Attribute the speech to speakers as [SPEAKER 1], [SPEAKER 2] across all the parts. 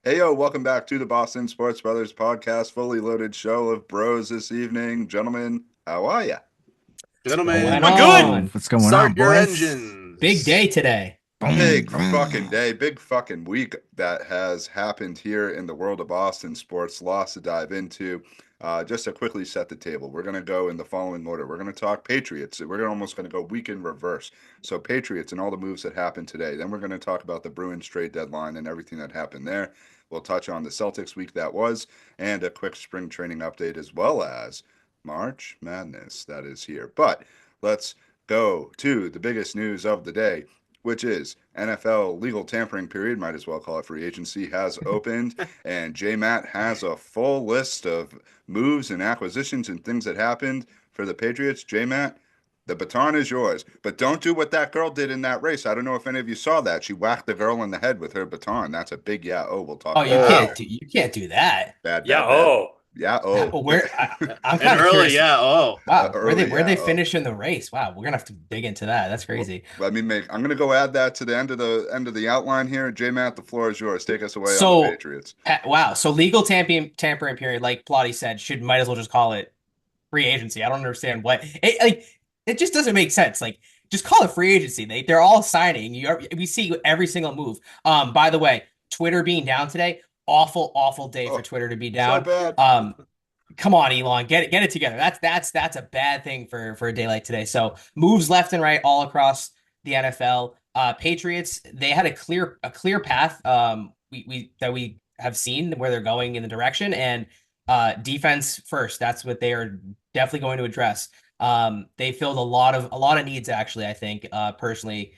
[SPEAKER 1] Hey yo, welcome back to the Boston Sports Brothers podcast, fully loaded show of bros this evening. Gentlemen, how are ya?
[SPEAKER 2] Going
[SPEAKER 3] Gentlemen,
[SPEAKER 4] We're good.
[SPEAKER 2] on?
[SPEAKER 3] What's going on,
[SPEAKER 4] Start your
[SPEAKER 3] boys?
[SPEAKER 2] Big
[SPEAKER 4] engines.
[SPEAKER 2] day today.
[SPEAKER 3] Boom,
[SPEAKER 1] Big fucking
[SPEAKER 3] boom.
[SPEAKER 1] day, big fucking week that has happened here in the world of Boston sports. Lots to dive into. Just to quickly set the table, we're going to go in the following order. We're going to talk Patriots. Almost going to go week in reverse. So Patriots and all the moves that happened today. Then we're going to talk about the Bruins trade deadline and everything that happened there. We'll touch on the Celtics week that was and a quick spring training update as well as March Madness that is here. But let's go to the biggest news of the day, which is NFL legal tampering period, might as well call it free agency, has opened. And J Matt has a full list of moves and acquisitions and things that happened for the Patriots. J Matt, the baton is yours. But don't do what that girl did in that race. I don't know if any of you saw that. She whacked the girl in the head with her baton. That's a big yeah. Oh, we'll talk
[SPEAKER 2] Oh,
[SPEAKER 1] about
[SPEAKER 2] you
[SPEAKER 1] that
[SPEAKER 4] Oh,
[SPEAKER 2] can't
[SPEAKER 1] later.
[SPEAKER 2] do you can't do that.
[SPEAKER 1] Bad,
[SPEAKER 4] yeah.
[SPEAKER 1] bad, bad.
[SPEAKER 4] Oh,
[SPEAKER 1] Yeah.
[SPEAKER 2] Well,
[SPEAKER 1] Oh.
[SPEAKER 2] I'm
[SPEAKER 4] and
[SPEAKER 2] kind of
[SPEAKER 4] early,
[SPEAKER 2] curious.
[SPEAKER 4] yeah. Oh,
[SPEAKER 2] Wow,
[SPEAKER 1] Early.
[SPEAKER 2] where
[SPEAKER 1] Yeah.
[SPEAKER 2] they
[SPEAKER 1] Oh.
[SPEAKER 2] finish in the race? Wow, we're gonna have to dig into that. That's
[SPEAKER 1] Well,
[SPEAKER 2] crazy.
[SPEAKER 1] let me make. I'm going to go add that to the end of the outline here. J Matt, the floor is yours. Take us away on the
[SPEAKER 2] So,
[SPEAKER 1] Patriots.
[SPEAKER 2] wow. So legal tampering period, like Plotty said, should might as well just call it free agency. I don't understand what it like. It just doesn't make sense. Like, just call it free agency. They're all signing. We see every single move. By the way, Twitter being down today, awful day for
[SPEAKER 1] Oh,
[SPEAKER 2] Twitter to be
[SPEAKER 1] so
[SPEAKER 2] down.
[SPEAKER 1] bad.
[SPEAKER 2] Come on, Elon, get it together. That's a bad thing for a day like today. So moves left and right all across the NFL. Patriots, they had a clear path. We have seen where they're going in the direction, and defense first. That's what they are definitely going to address. They filled a lot of needs actually. I think personally,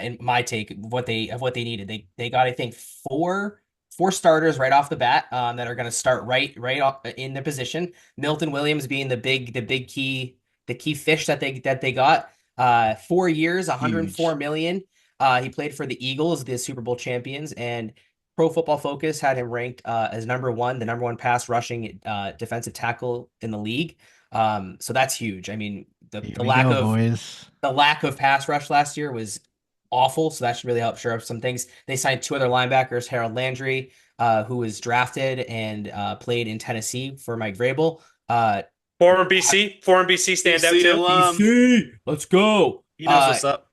[SPEAKER 2] in my take, of what they needed. They got, I think, four starters right off the bat that are going to start right off in the position. Milton Williams being the key fish that they got. 4 years, 104
[SPEAKER 3] Huge.
[SPEAKER 2] million. He played for the Eagles, the Super Bowl champions, and Pro Football Focus had him ranked as the number one pass rushing defensive tackle in the league. So that's huge. I mean, the
[SPEAKER 3] Here
[SPEAKER 2] the
[SPEAKER 3] we
[SPEAKER 2] lack
[SPEAKER 3] go,
[SPEAKER 2] of
[SPEAKER 3] boys.
[SPEAKER 2] the lack of pass rush last year was awful, so that should really help shore up some things. They signed two other linebackers, Harold Landry, who was drafted and played in Tennessee for Mike Vrabel.
[SPEAKER 4] former BC standout
[SPEAKER 3] BC
[SPEAKER 4] too.
[SPEAKER 3] alum.
[SPEAKER 2] BC, let's go.
[SPEAKER 3] He knows what's up.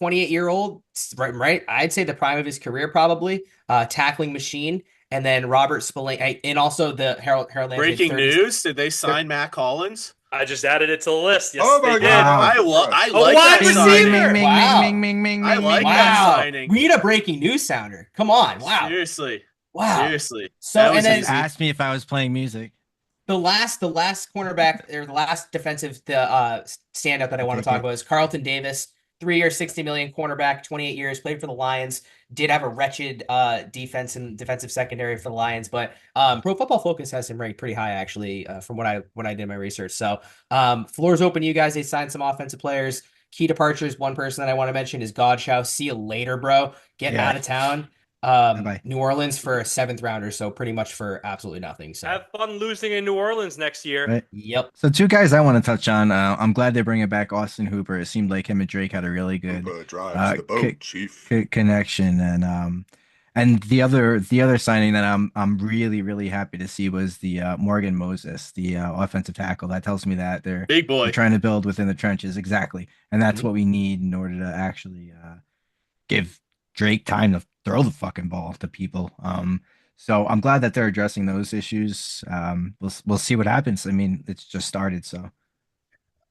[SPEAKER 2] 28-year-old, right? I'd say the prime of his career, probably. Tackling machine. And then Robert Spillane, and also the Harold Landry had
[SPEAKER 3] Breaking
[SPEAKER 2] 30.
[SPEAKER 3] news: did they sign Matt Collins?
[SPEAKER 4] I just added it to the list. Yes,
[SPEAKER 1] Oh
[SPEAKER 4] they
[SPEAKER 1] my
[SPEAKER 4] did.
[SPEAKER 1] God!
[SPEAKER 3] I
[SPEAKER 1] Oh,
[SPEAKER 3] lo- I
[SPEAKER 1] Christ.
[SPEAKER 4] A
[SPEAKER 3] like
[SPEAKER 4] wide
[SPEAKER 3] that
[SPEAKER 2] Bing, bing,
[SPEAKER 3] signing.
[SPEAKER 4] receiver.
[SPEAKER 2] wow.
[SPEAKER 3] I like that
[SPEAKER 2] Wow.
[SPEAKER 3] signing.
[SPEAKER 2] We need a breaking news sounder. Come on. Wow.
[SPEAKER 3] Seriously,
[SPEAKER 2] Wow.
[SPEAKER 3] seriously.
[SPEAKER 2] So,
[SPEAKER 3] That
[SPEAKER 2] and
[SPEAKER 3] was
[SPEAKER 2] then
[SPEAKER 3] easy.
[SPEAKER 5] Asked me if I was playing music.
[SPEAKER 2] the last cornerback or the last defensive standout that I want to talk
[SPEAKER 5] Ticket.
[SPEAKER 2] about is Carlton Davis, 3 years, 60 million cornerback, 28 years, played for the Lions. Did have a wretched defense and defensive secondary for the Lions, but Pro Football Focus has him ranked pretty high actually from when I did my research. So floor's open to you guys. They signed some offensive players. Key departures. One person that I want to mention is Godshow. See you later, bro. Get
[SPEAKER 5] Yeah.
[SPEAKER 2] out of town.
[SPEAKER 5] Bye bye.
[SPEAKER 2] New Orleans for a seventh rounder, so pretty much for absolutely nothing. So,
[SPEAKER 4] Have fun losing in New Orleans next year.
[SPEAKER 5] Right.
[SPEAKER 2] yep.
[SPEAKER 5] So two guys I want to touch on. I'm glad they're bringing back Austin Hooper. It seemed like him and Drake had a really good
[SPEAKER 1] Hooper drives
[SPEAKER 5] uh,
[SPEAKER 1] the
[SPEAKER 5] co
[SPEAKER 1] boat, Chief.
[SPEAKER 5] connection, and the other signing that I'm really happy to see was the Morgan Moses, the offensive tackle. That tells me that they're
[SPEAKER 3] Big
[SPEAKER 5] they're
[SPEAKER 3] boy.
[SPEAKER 5] trying to build within the trenches exactly, and that's
[SPEAKER 2] Mhm.
[SPEAKER 5] what we need in order to actually give Drake time to throw the fucking ball to people. So I'm glad that they're addressing those issues. We'll see what happens. I mean, it's just started, so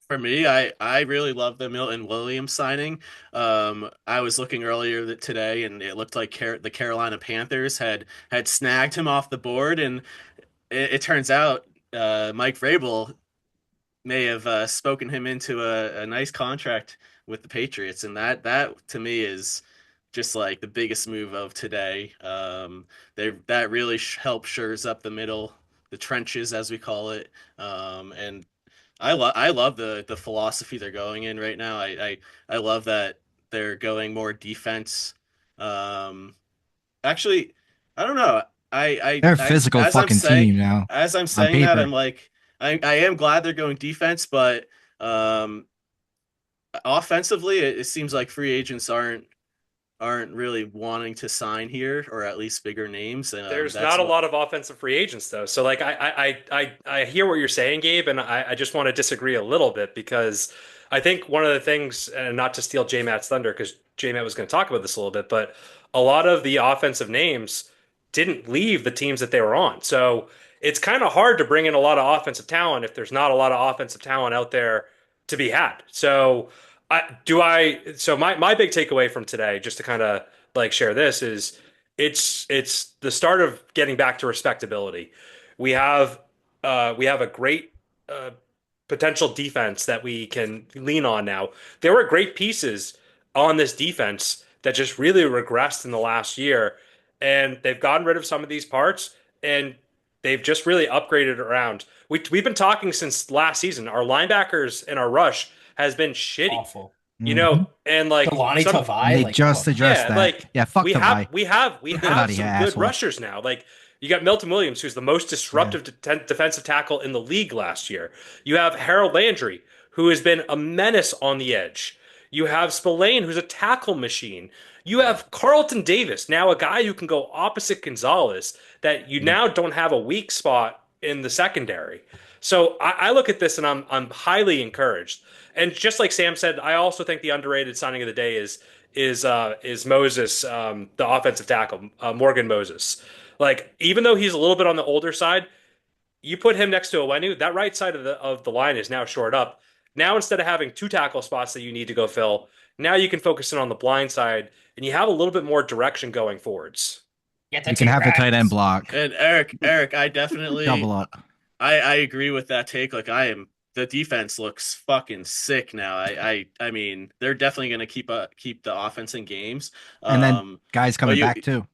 [SPEAKER 3] For me, I really love the Milton Williams signing. I was looking earlier today, and it looked like the Carolina Panthers had snagged him off the board, and it turns out Mike Vrabel may have spoken him into a nice contract with the Patriots, and that to me is just like the biggest move of today. That really helps shores up the middle, the trenches as we call it, and I love the philosophy they're going in right now. I love that they're going more defense. Um, Actually, I don't know.
[SPEAKER 5] they're a physical
[SPEAKER 3] As I'm
[SPEAKER 5] fucking
[SPEAKER 3] saying
[SPEAKER 5] team now
[SPEAKER 3] as I'm
[SPEAKER 5] on
[SPEAKER 3] saying that, I'm
[SPEAKER 5] paper.
[SPEAKER 3] like I am glad they're going defense, but um offensively it seems like free agents aren't really wanting to sign here, or at least bigger names.
[SPEAKER 4] There's
[SPEAKER 3] That's
[SPEAKER 4] not a
[SPEAKER 3] what.
[SPEAKER 4] lot of offensive free agents though. So like I hear what you're saying, Gabe, and I just want to disagree a little bit because I think one of the things, and not to steal J Matt's thunder, because J Matt was going to talk about this a little bit, but a lot of the offensive names didn't leave the teams that they were on. So it's kind of hard to bring in a lot of offensive talent if there's not a lot of offensive talent out there to be had. So my big takeaway from today, just to kind of like share this, is it's the start of getting back to respectability. We have we have a great potential defense that we can lean on now. There were great pieces on this defense that just really regressed in the last year, and they've gotten rid of some of these parts, and they've just really upgraded around. We've been talking since last season. Our linebackers and our rush has been shitty,
[SPEAKER 2] Awful.
[SPEAKER 4] and like
[SPEAKER 2] Delani
[SPEAKER 4] some,
[SPEAKER 2] Tavai,
[SPEAKER 5] They
[SPEAKER 2] like
[SPEAKER 5] just addressed
[SPEAKER 4] yeah,
[SPEAKER 5] that.
[SPEAKER 4] like
[SPEAKER 5] Yeah, fuck
[SPEAKER 4] we
[SPEAKER 5] the
[SPEAKER 4] have
[SPEAKER 5] bye.
[SPEAKER 4] we
[SPEAKER 5] Get
[SPEAKER 4] have
[SPEAKER 5] outta
[SPEAKER 4] some
[SPEAKER 5] here,
[SPEAKER 4] good
[SPEAKER 5] asshole.
[SPEAKER 4] rushers now. Like you got Milton Williams, who's the most disruptive defensive tackle in the league last year. You have Harold Landry, who has been a menace on the edge. You have Spillane, who's a tackle machine. You have Carlton Davis, now a guy who can go opposite Gonzalez, that you now don't have a weak spot in the secondary. So I look at this and I'm highly encouraged. And just like Sam said, I also think the underrated signing of the day is Moses, the offensive tackle, Morgan Moses. Like even though he's a little bit on the older side, you put him next to Owenu, that right side of the line is now shored up. Now instead of having two tackle spots that you need to go fill, now you can focus in on the blind side, and you have a little bit more direction going forwards.
[SPEAKER 2] get
[SPEAKER 5] You can have the tight end block.
[SPEAKER 3] And Eric, I definitely
[SPEAKER 5] Double up.
[SPEAKER 3] I agree with that take. Like the defense looks fucking sick now. I mean, they're definitely going to keep the offense in games.
[SPEAKER 5] And then guys coming
[SPEAKER 3] you,
[SPEAKER 5] back too.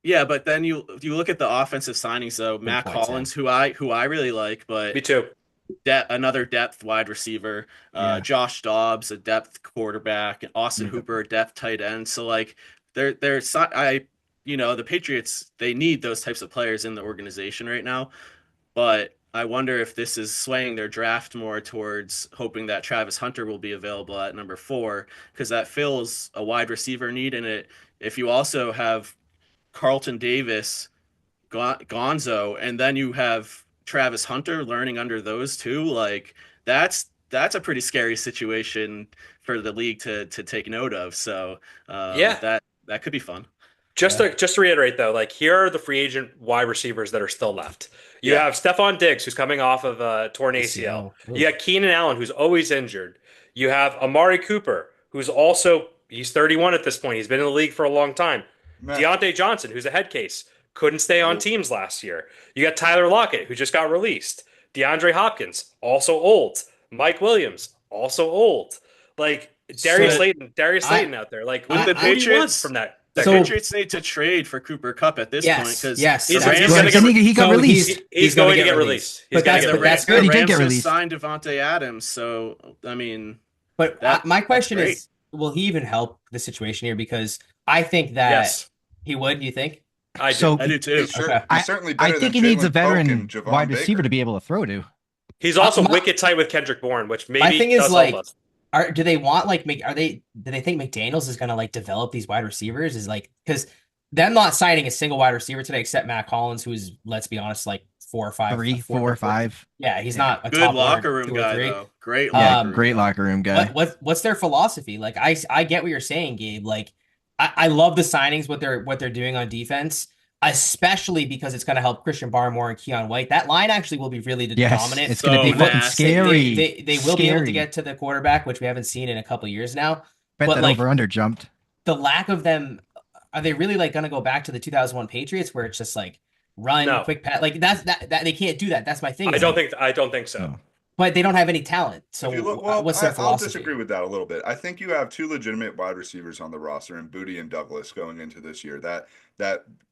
[SPEAKER 3] Yeah, but then you look at the offensive signings though.
[SPEAKER 2] Good
[SPEAKER 3] Matt
[SPEAKER 2] point,
[SPEAKER 3] Collins,
[SPEAKER 2] Sam.
[SPEAKER 3] who I really like,
[SPEAKER 4] Me
[SPEAKER 3] but
[SPEAKER 4] too.
[SPEAKER 3] another depth wide receiver.
[SPEAKER 5] Yeah.
[SPEAKER 3] Josh Dobbs, a depth quarterback, and Austin Hooper, a depth tight end. So like the Patriots, they need those types of players in the organization right now. But I wonder if this is swaying their draft more towards hoping that Travis Hunter will be available at number 4, because that fills a wide receiver need in it. If you also have Carlton Davis, Gonzo, and then you have Travis Hunter learning under those two, like that's a pretty scary situation for the league to take note of. So
[SPEAKER 4] Yeah.
[SPEAKER 3] that could be fun.
[SPEAKER 4] Just to reiterate though, like here are the free agent wide receivers that are still left. You
[SPEAKER 3] Yeah.
[SPEAKER 4] have Stephon Diggs, who's coming off of a torn ACL.
[SPEAKER 2] ACL.
[SPEAKER 4] You got Keenan Allen, who's always injured. You have Amari Cooper, who's also he's 31 at this point. He's been in the league for a long time.
[SPEAKER 1] Matt,
[SPEAKER 4] Deontay Johnson, who's a head case, couldn't stay on teams last year. You got Tyler Lockett, who just got released. DeAndre Hopkins, also old. Mike Williams, also old. Like Darius Slayton out there. Like
[SPEAKER 3] With the
[SPEAKER 4] what do you want
[SPEAKER 3] Patriots
[SPEAKER 4] from that?
[SPEAKER 3] The
[SPEAKER 2] So-
[SPEAKER 3] Patriots need to trade for Cooper Kupp at this point because
[SPEAKER 2] yes,
[SPEAKER 4] he's
[SPEAKER 2] that's
[SPEAKER 4] gonna
[SPEAKER 2] good.
[SPEAKER 4] get-
[SPEAKER 5] He got
[SPEAKER 2] So
[SPEAKER 5] released.
[SPEAKER 4] He's
[SPEAKER 2] gonna
[SPEAKER 4] going to get released. He's
[SPEAKER 2] But
[SPEAKER 4] going
[SPEAKER 2] that's
[SPEAKER 4] to
[SPEAKER 2] but
[SPEAKER 4] get
[SPEAKER 2] that's
[SPEAKER 4] released.
[SPEAKER 5] good. He did
[SPEAKER 3] Rams
[SPEAKER 5] get
[SPEAKER 3] just
[SPEAKER 5] released.
[SPEAKER 3] signed Devontae Adams, so I mean,
[SPEAKER 2] But
[SPEAKER 3] That-
[SPEAKER 2] my question
[SPEAKER 3] that's
[SPEAKER 2] is, will he even help the situation here? Because I think that
[SPEAKER 4] Yes,
[SPEAKER 2] he would. You think?
[SPEAKER 4] I do.
[SPEAKER 5] So
[SPEAKER 3] I do too.
[SPEAKER 1] He's,
[SPEAKER 2] Okay.
[SPEAKER 1] he's certainly
[SPEAKER 5] I
[SPEAKER 1] better
[SPEAKER 5] think
[SPEAKER 1] than
[SPEAKER 5] he needs a
[SPEAKER 1] Jalen Polk
[SPEAKER 5] veteran
[SPEAKER 1] and Javon
[SPEAKER 5] wide receiver
[SPEAKER 1] Baker.
[SPEAKER 5] to be able to throw to.
[SPEAKER 4] He's also
[SPEAKER 2] My-
[SPEAKER 4] wicked tight with Kendrick Bourne, which maybe
[SPEAKER 2] My thing is
[SPEAKER 4] does
[SPEAKER 2] like,
[SPEAKER 4] help us.
[SPEAKER 2] do they want like do they think McDaniels is gonna like develop these wide receivers? Is like because them not signing a single wide receiver today except Matt Collins, who's let's be honest, like 4 or 5,
[SPEAKER 5] 4 or 5.
[SPEAKER 2] Yeah, he's
[SPEAKER 5] Yeah.
[SPEAKER 2] not a
[SPEAKER 3] Good
[SPEAKER 2] top
[SPEAKER 3] locker
[SPEAKER 2] one or
[SPEAKER 3] room
[SPEAKER 2] 2 or
[SPEAKER 3] guy
[SPEAKER 2] 3.
[SPEAKER 3] though. Great
[SPEAKER 2] Yeah,
[SPEAKER 3] locker
[SPEAKER 5] Yeah,
[SPEAKER 3] room.
[SPEAKER 5] great locker room guy.
[SPEAKER 2] What's their philosophy? Like I get what you're saying, Gabe. Like I love the signings, what they're doing on defense, especially because it's going to help Christian Barmore and Keon White. That line actually will be really
[SPEAKER 5] Yes,
[SPEAKER 2] dominant.
[SPEAKER 5] it's going to be
[SPEAKER 3] So
[SPEAKER 5] fucking
[SPEAKER 3] nasty.
[SPEAKER 5] scary.
[SPEAKER 2] They will be able to
[SPEAKER 5] Scary.
[SPEAKER 2] get to the quarterback, which we haven't seen in a couple years now.
[SPEAKER 5] Bet
[SPEAKER 2] but,
[SPEAKER 5] that
[SPEAKER 2] like,
[SPEAKER 5] over under jumped.
[SPEAKER 2] The lack of them, are they really like going to go back to the 2001 Patriots where it's just like run,
[SPEAKER 4] No.
[SPEAKER 2] quick pass? Like that they can't do that. That's my thing.
[SPEAKER 4] I
[SPEAKER 2] is,
[SPEAKER 4] don't
[SPEAKER 2] like,
[SPEAKER 4] think so.
[SPEAKER 5] No.
[SPEAKER 2] but they don't have any talent. So
[SPEAKER 1] If you look, well,
[SPEAKER 2] what's their
[SPEAKER 1] I'll
[SPEAKER 2] philosophy?
[SPEAKER 1] disagree with that a little bit. I think you have 2 legitimate wide receivers on the roster, and Booty and Douglas going into this year that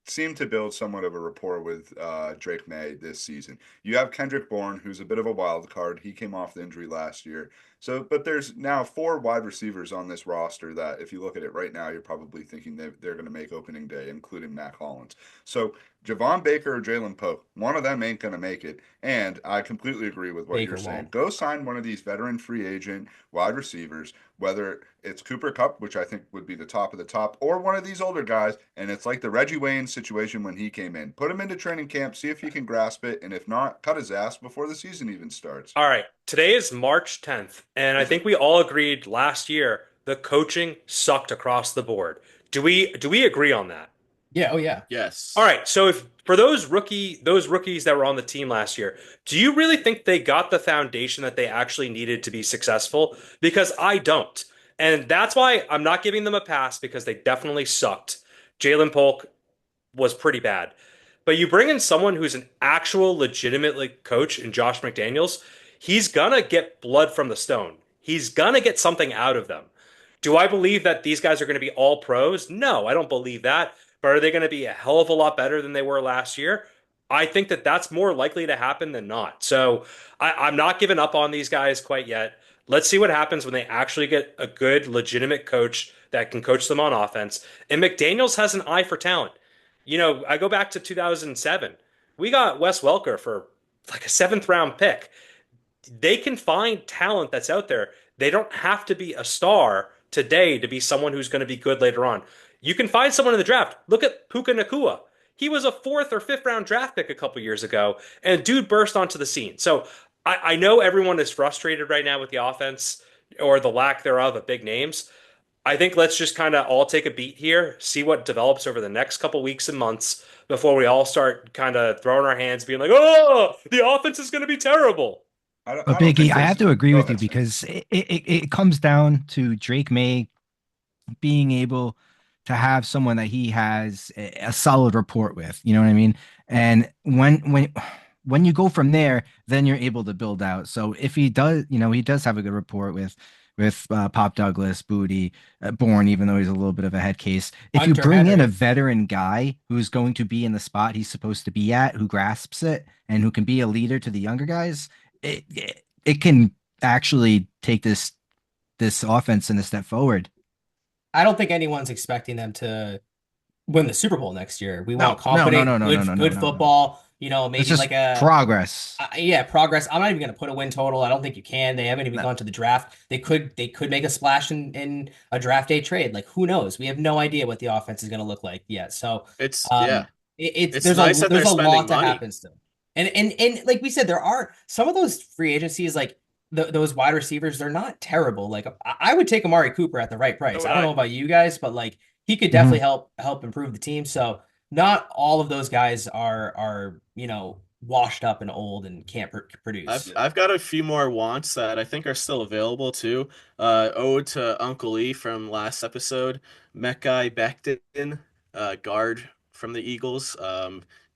[SPEAKER 1] seem to build somewhat of a rapport with Drake May this season. You have Kendrick Bourne, who's a bit of a wild card. He came off the injury last year. So, but there's now 4 wide receivers on this roster that, if you look at it right now, you're probably thinking they're going to make opening day, including Matt Collins. So, Javon Baker or Jalen Pope, one of them ain't going to make it. And I completely agree with what
[SPEAKER 2] Baker
[SPEAKER 1] you're saying.
[SPEAKER 2] won't.
[SPEAKER 1] Go sign one of these veteran free agent wide receivers. whether it's Cooper Kupp, which I think would be the top of the top, or one of these older guys. And it's like the Reggie Wayne situation when he came in. Put him into training camp, see if he can grasp it, and if not, cut his ass before the season even starts.
[SPEAKER 4] All right, today is March 10th, and I
[SPEAKER 1] Is
[SPEAKER 4] think
[SPEAKER 1] it?
[SPEAKER 4] we all agreed last year the coaching sucked across the board. Do we agree on that?
[SPEAKER 2] Yeah, oh yeah.
[SPEAKER 4] All
[SPEAKER 3] Yes.
[SPEAKER 4] right, so if for those rookies that were on the team last year, do you really think they got the foundation that they actually needed to be successful? Because I don't. And that's why I'm not giving them a pass because they definitely sucked. Jalen Polk was pretty bad. But you bring in someone who's an actual legitimate like coach in Josh McDaniels, he's gonna get blood from the stone. He's gonna get something out of them. Do I believe that these guys are going to be all pros? No, I don't believe that. But are they going to be a hell of a lot better than they were last year? I think that that's more likely to happen than not. So I'm not giving up on these guys quite yet. Let's see what happens when they actually get a good, legitimate coach that can coach them on offense. And McDaniels has an eye for talent. I go back to 2007. We got Wes Welker for like a seventh round pick. They can find talent that's out there. They don't have to be a star today to be someone who's going to be good later on. You can find someone in the draft. Look at Puka Nakua. He was a fourth or fifth round draft pick a couple years ago, and dude burst onto the scene. So I know everyone is frustrated right now with the offense or the lack thereof of big names. I think let's just kind of all take a beat here, see what develops over the next couple weeks and months before we all start kind of throwing our hands, being like, oh, the offense is going to be terrible.
[SPEAKER 5] But
[SPEAKER 1] I don't
[SPEAKER 5] Biggie,
[SPEAKER 1] think
[SPEAKER 5] I have
[SPEAKER 1] there's.
[SPEAKER 5] to agree
[SPEAKER 1] Go
[SPEAKER 5] with you
[SPEAKER 1] ahead, Sam.
[SPEAKER 5] because it comes down to Drake May being able to have someone that he has a solid rapport with. You know what I mean? And when you go from there, then you're able to build out. So if he does, he does have a good rapport with Pop Douglas, Booty, Bourne, even though he's a little bit of a head case. If you
[SPEAKER 2] Hunter
[SPEAKER 5] bring in a
[SPEAKER 2] Henry.
[SPEAKER 5] veteran guy who's going to be in the spot he's supposed to be at, who grasps it and who can be a leader to the younger guys, it can actually take this offense in a step forward.
[SPEAKER 2] I don't think anyone's expecting them to win the Super Bowl next year. We want
[SPEAKER 5] No, no, no, no,
[SPEAKER 2] confident,
[SPEAKER 5] no, no, no, no,
[SPEAKER 2] good
[SPEAKER 5] no, no.
[SPEAKER 2] football.
[SPEAKER 5] It's
[SPEAKER 2] Maybe
[SPEAKER 5] just
[SPEAKER 2] like a
[SPEAKER 5] progress.
[SPEAKER 2] yeah, progress. I'm not even going to put a win total. I don't think you can. They haven't even
[SPEAKER 5] No.
[SPEAKER 2] gone to the draft. They could make a splash in a draft day trade. Like who knows? We have no idea what the offense is going to look like yet. So,
[SPEAKER 3] It's
[SPEAKER 2] um,
[SPEAKER 3] yeah.
[SPEAKER 2] it's
[SPEAKER 3] It's nice that
[SPEAKER 2] there's
[SPEAKER 3] they're
[SPEAKER 2] a
[SPEAKER 3] spending
[SPEAKER 2] lot to
[SPEAKER 3] money.
[SPEAKER 2] happen still. And like we said, there are some of those free agencies like those wide receivers. They're not terrible. Like I would take Amari Cooper at the right
[SPEAKER 4] So
[SPEAKER 2] price.
[SPEAKER 4] would
[SPEAKER 2] I don't
[SPEAKER 4] I.
[SPEAKER 2] know about you guys, but like he could definitely
[SPEAKER 5] Mhm.
[SPEAKER 2] help improve the team. So not all of those guys are washed up and old and can't
[SPEAKER 3] I've
[SPEAKER 2] produce.
[SPEAKER 3] I've got a few more wants that I think are still available too. Ode to Uncle E from last episode, Mekhi Becton, guard from the Eagles.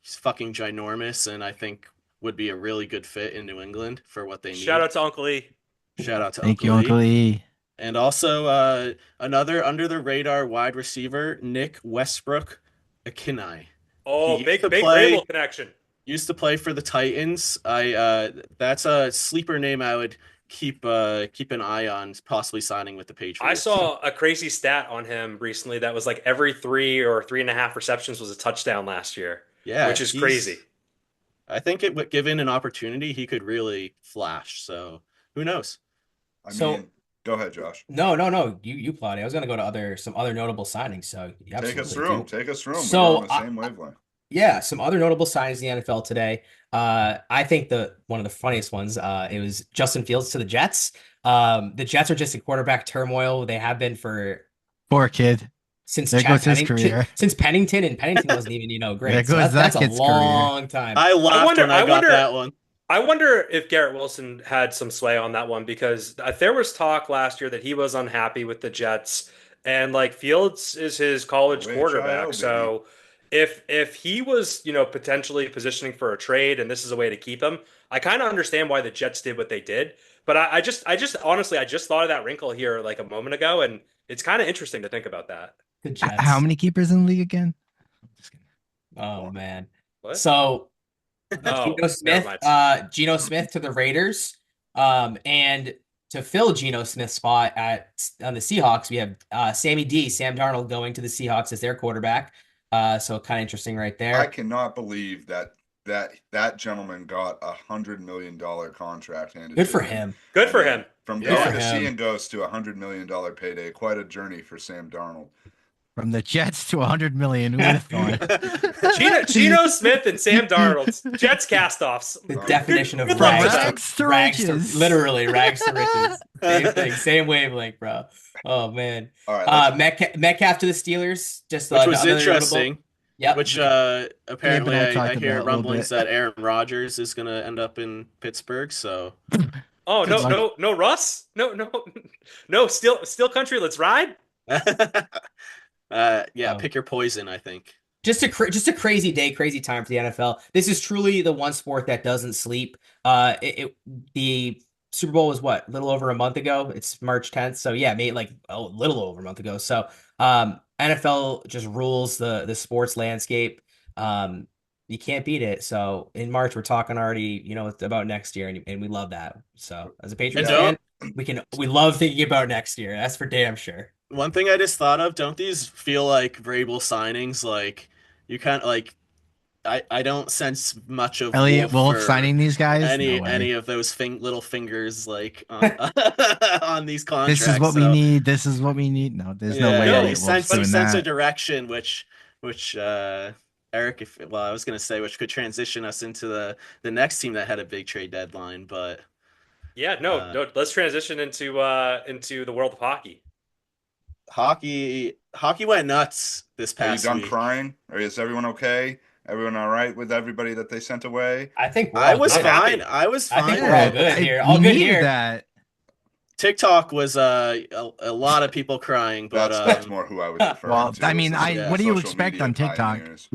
[SPEAKER 3] He's fucking ginormous, and I think would be a really good fit in New England for what they
[SPEAKER 4] Shout
[SPEAKER 3] need.
[SPEAKER 4] out to Uncle E.
[SPEAKER 3] Shout out to
[SPEAKER 5] Thank you,
[SPEAKER 3] Uncle
[SPEAKER 5] Uncle
[SPEAKER 3] E.
[SPEAKER 5] E.
[SPEAKER 3] And also another under the radar wide receiver, Nick Westbrook Akinai. He
[SPEAKER 4] Oh,
[SPEAKER 3] used
[SPEAKER 4] big
[SPEAKER 3] to
[SPEAKER 4] big
[SPEAKER 3] play
[SPEAKER 4] Vrabel connection.
[SPEAKER 3] used to play for the Titans. I That's a sleeper name I would keep an eye on, possibly signing with the
[SPEAKER 4] I
[SPEAKER 3] Patriots.
[SPEAKER 4] saw a crazy stat on him recently that was like every 3 or 3.5 receptions was a touchdown last year,
[SPEAKER 3] Yeah,
[SPEAKER 4] which is crazy.
[SPEAKER 3] I think given an opportunity, he could really flash. So who knows?
[SPEAKER 1] I
[SPEAKER 2] So
[SPEAKER 1] mean, go ahead, Josh.
[SPEAKER 2] no. You plotted. I was gonna go to some other notable signings. So
[SPEAKER 1] Take us
[SPEAKER 2] absolutely.
[SPEAKER 1] through them. Take us through them. We are on
[SPEAKER 2] So
[SPEAKER 1] the same wavelength.
[SPEAKER 2] yeah, some other notable signings in the NFL today. I think the one of the funniest ones. It was Justin Fields to the Jets. The Jets are just in quarterback turmoil. They have been for
[SPEAKER 5] Poor kid.
[SPEAKER 2] since
[SPEAKER 5] There
[SPEAKER 2] Chad
[SPEAKER 5] goes his
[SPEAKER 2] Pennington,
[SPEAKER 5] career.
[SPEAKER 2] since Pennington, and Pennington wasn't even
[SPEAKER 5] There
[SPEAKER 2] great. So
[SPEAKER 5] goes
[SPEAKER 2] that's
[SPEAKER 5] that
[SPEAKER 2] a
[SPEAKER 5] kid's career.
[SPEAKER 2] long time.
[SPEAKER 3] I
[SPEAKER 4] I
[SPEAKER 3] laughed
[SPEAKER 4] wonder
[SPEAKER 3] when
[SPEAKER 4] I
[SPEAKER 3] I got
[SPEAKER 4] wonder
[SPEAKER 3] that one.
[SPEAKER 4] I wonder if Garrett Wilson had some sway on that one because there was talk last year that he was unhappy with the Jets and like Fields is his college
[SPEAKER 1] OHIO,
[SPEAKER 4] quarterback.
[SPEAKER 1] baby.
[SPEAKER 4] So if he was, potentially positioning for a trade and this is a way to keep him, I kind of understand why the Jets did what they did. But I just honestly I just thought of that wrinkle here like a moment ago and it's kind of interesting to think about that.
[SPEAKER 2] The
[SPEAKER 5] How
[SPEAKER 2] Jets.
[SPEAKER 5] many keepers in the league again? Just kidding.
[SPEAKER 2] Oh man.
[SPEAKER 4] What?
[SPEAKER 2] So
[SPEAKER 4] Oh, never mind.
[SPEAKER 2] Geno Smith to the Raiders. And to fill Geno Smith's spot on the Seahawks, we have Sam Darnold going to the Seahawks as their quarterback. So kind of interesting right
[SPEAKER 1] I
[SPEAKER 2] there.
[SPEAKER 1] cannot believe that that gentleman got $100 million contract handed
[SPEAKER 2] Good
[SPEAKER 1] to
[SPEAKER 2] for
[SPEAKER 1] him.
[SPEAKER 2] him.
[SPEAKER 4] Good
[SPEAKER 1] I
[SPEAKER 4] for
[SPEAKER 1] mean,
[SPEAKER 4] him.
[SPEAKER 1] from
[SPEAKER 2] Good
[SPEAKER 1] going
[SPEAKER 2] for
[SPEAKER 1] to
[SPEAKER 2] him.
[SPEAKER 1] seeing ghosts to $100 million payday, quite a journey for Sam Darnold.
[SPEAKER 5] From the Jets to 100 million, who would have thought?
[SPEAKER 4] Geno Smith and Sam Darnold, Jets castoffs.
[SPEAKER 2] The
[SPEAKER 1] Um,
[SPEAKER 2] definition of
[SPEAKER 4] Good
[SPEAKER 5] From
[SPEAKER 4] luck to them.
[SPEAKER 5] rags to
[SPEAKER 2] rags to
[SPEAKER 5] riches.
[SPEAKER 2] literally rags to riches. Same thing, same wavelength, bro. Oh man.
[SPEAKER 1] All right, let's
[SPEAKER 2] Metcalf to the Steelers, just
[SPEAKER 3] which was
[SPEAKER 2] another notable.
[SPEAKER 3] interesting.
[SPEAKER 2] Yep.
[SPEAKER 3] Which
[SPEAKER 5] Gabe and
[SPEAKER 3] apparently
[SPEAKER 5] I
[SPEAKER 3] I
[SPEAKER 5] talked
[SPEAKER 3] hear
[SPEAKER 5] about a little
[SPEAKER 3] rumblings
[SPEAKER 5] bit.
[SPEAKER 3] that Aaron Rodgers is going to end up in Pittsburgh. So
[SPEAKER 4] Oh
[SPEAKER 5] Good luck.
[SPEAKER 4] no, Russ, no, still country. Let's ride.
[SPEAKER 3] yeah,
[SPEAKER 2] Oh.
[SPEAKER 3] pick your poison, I think.
[SPEAKER 2] Just a crazy day, crazy time for the NFL. This is truly the one sport that doesn't sleep. The Super Bowl was what, a little over a month ago. It's March 10th, so yeah, made like a little over a month ago. So NFL just rules the sports landscape. You can't beat it. So in March, we're talking already, about next year, and we love that. So as a
[SPEAKER 3] And
[SPEAKER 2] Patriots
[SPEAKER 3] don't
[SPEAKER 2] fan, we love thinking about next year. That's for damn sure.
[SPEAKER 3] one thing I just thought of, don't these feel like Vrabel signings? Like you kind of like I don't sense much of
[SPEAKER 5] Elliot
[SPEAKER 3] Wolf
[SPEAKER 5] Wolf
[SPEAKER 3] or
[SPEAKER 5] signing these guys? No
[SPEAKER 3] any
[SPEAKER 5] way.
[SPEAKER 3] of those little fingers like on, on these
[SPEAKER 5] This is
[SPEAKER 3] contracts.
[SPEAKER 5] what we
[SPEAKER 3] So
[SPEAKER 5] need. This is what we need. No, there's no
[SPEAKER 3] yeah,
[SPEAKER 5] way
[SPEAKER 3] yeah,
[SPEAKER 4] No,
[SPEAKER 3] you
[SPEAKER 5] Elliot Wolf's
[SPEAKER 3] sense
[SPEAKER 5] doing
[SPEAKER 3] a
[SPEAKER 5] that.
[SPEAKER 3] direction which Eric, if well, I was gonna say which could transition us into the next team that had a big trade deadline, but
[SPEAKER 4] yeah, no,
[SPEAKER 3] uh,
[SPEAKER 4] no. Let's transition into the world of hockey.
[SPEAKER 3] hockey went nuts this
[SPEAKER 1] Are you
[SPEAKER 3] past
[SPEAKER 1] done
[SPEAKER 3] week.
[SPEAKER 1] crying? Or is everyone okay? Everyone all right with everybody that they sent away?
[SPEAKER 2] I think we're
[SPEAKER 3] I
[SPEAKER 2] all
[SPEAKER 3] was
[SPEAKER 4] I'm
[SPEAKER 2] good.
[SPEAKER 3] fine.
[SPEAKER 4] happy.
[SPEAKER 3] I was
[SPEAKER 2] I think
[SPEAKER 3] fine.
[SPEAKER 2] we're all
[SPEAKER 5] Yeah,
[SPEAKER 2] good here.
[SPEAKER 5] we
[SPEAKER 2] All good
[SPEAKER 5] needed
[SPEAKER 2] here.
[SPEAKER 5] that.
[SPEAKER 3] TikTok was a lot of people crying, but
[SPEAKER 1] That's more who I was referring
[SPEAKER 5] Well,
[SPEAKER 1] to
[SPEAKER 5] I
[SPEAKER 1] as
[SPEAKER 5] mean,
[SPEAKER 1] the
[SPEAKER 5] I
[SPEAKER 3] yeah,
[SPEAKER 5] what do you
[SPEAKER 1] social
[SPEAKER 5] expect
[SPEAKER 1] media
[SPEAKER 5] on TikTok?
[SPEAKER 1] pioneers.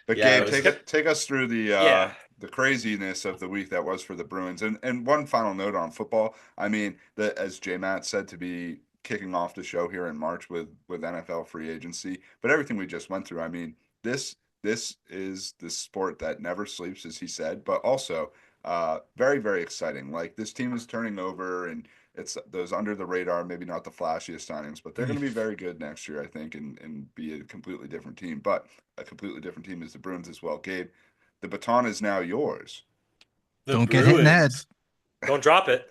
[SPEAKER 1] But
[SPEAKER 3] yeah, it
[SPEAKER 1] Gabe,
[SPEAKER 3] was.
[SPEAKER 1] take us through
[SPEAKER 4] Yeah,
[SPEAKER 1] the craziness of the week that was for the Bruins. And one final note on football. I mean, as J Matt said, to be kicking off the show here in March with NFL free agency, but everything we just went through. I mean, this is the sport that never sleeps, as he said, but also very very exciting. Like this team is turning over, and it's those under the radar, maybe not the flashiest signings, but they're going to be very good next year, I think, and be a completely different team. But a completely different team is the Bruins as well. Gabe, the baton is now yours.
[SPEAKER 3] The
[SPEAKER 5] Don't get hit in the head.
[SPEAKER 3] Bruins.
[SPEAKER 4] don't drop it.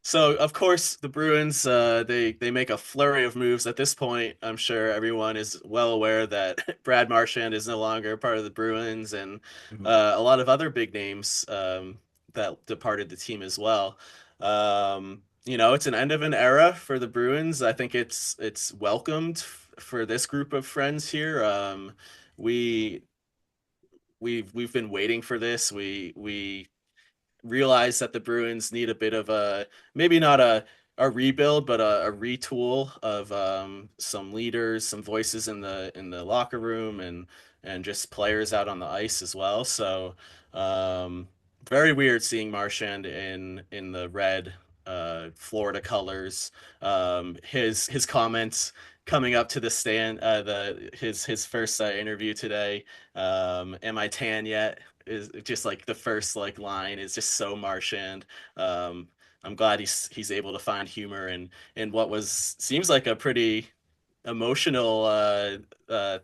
[SPEAKER 3] So of course the Bruins they make a flurry of moves at this point. I'm sure everyone is well aware that Brad Marchand is no longer part of the Bruins, and a lot of other big names that departed the team as well. It's an end of an era for the Bruins. I think it's welcomed for this group of friends here. We we've been waiting for this. We realize that the Bruins need a bit of a maybe not a rebuild, but a retool of some leaders, some voices in the locker room, and just players out on the ice as well. So very weird seeing Marchand in the red Florida colors. His comments coming up to the stand, his first interview today. Am I tan yet? Is just like the first like line is just so Marchand. I'm glad he's able to find humor in what was seems like a pretty emotional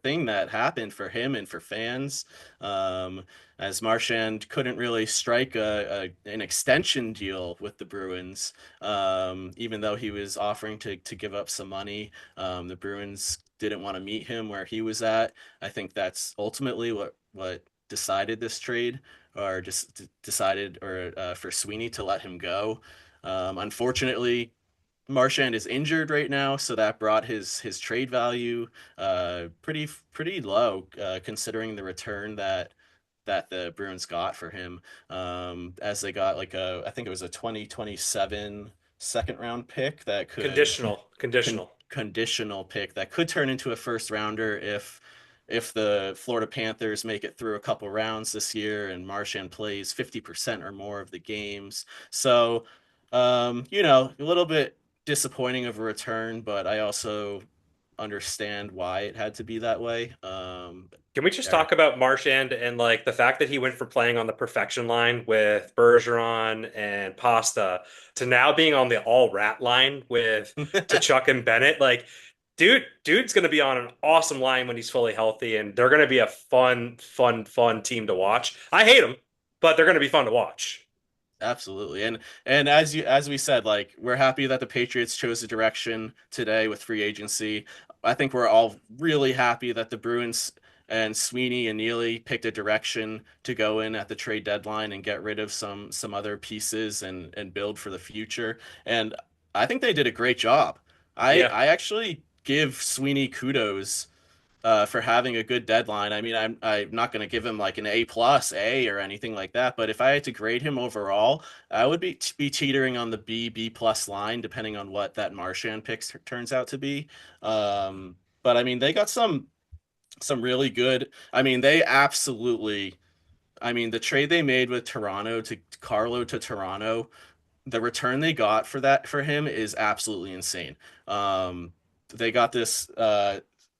[SPEAKER 3] thing that happened for him and for fans. Um, as Marchand couldn't really strike an extension deal with the Bruins, even though he was offering to give up some money. The Bruins didn't want to meet him where he was at. I think that's ultimately what decided this trade, or just decided or for Sweeney to let him go. Unfortunately, Marchand is injured right now, so that brought his trade value pretty low, considering the return that the Bruins got for him. As they got like I think it was a 2027 second round pick that could
[SPEAKER 4] Conditional.
[SPEAKER 3] conditional pick that could turn into a first rounder if the Florida Panthers make it through a couple rounds this year and Marchand plays 50% or more of the games. So, a little bit disappointing of a return, but I also understand why it had to be that way.
[SPEAKER 4] Can we just
[SPEAKER 3] Eric.
[SPEAKER 4] talk about Marchand and like the fact that he went from playing on the perfection line with Bergeron and Pasta to now being on the all rat line with Chuck and Bennett? Like Dude's going to be on an awesome line when he's fully healthy, and they're going to be a fun team to watch. I hate them, but they're going to be fun to watch.
[SPEAKER 3] Absolutely. And as we said, like we're happy that the Patriots chose the direction today with free agency. I think we're all really happy that the Bruins and Sweeney and Neely picked a direction to go in at the trade deadline and get rid of some other pieces and build for the future. And I think they did a great job. I
[SPEAKER 4] Yeah.
[SPEAKER 3] I actually give Sweeney kudos for having a good deadline. I mean, I'm not going to give him like an A+ or anything like that, but if I had to grade him overall, I would be teetering on the B+ line, depending on what that Marchand pick turns out to be. But I mean, they got some really good. I mean, they absolutely. I mean, the trade they made with Toronto to Carlo to Toronto, the return they got for him is absolutely insane. They got this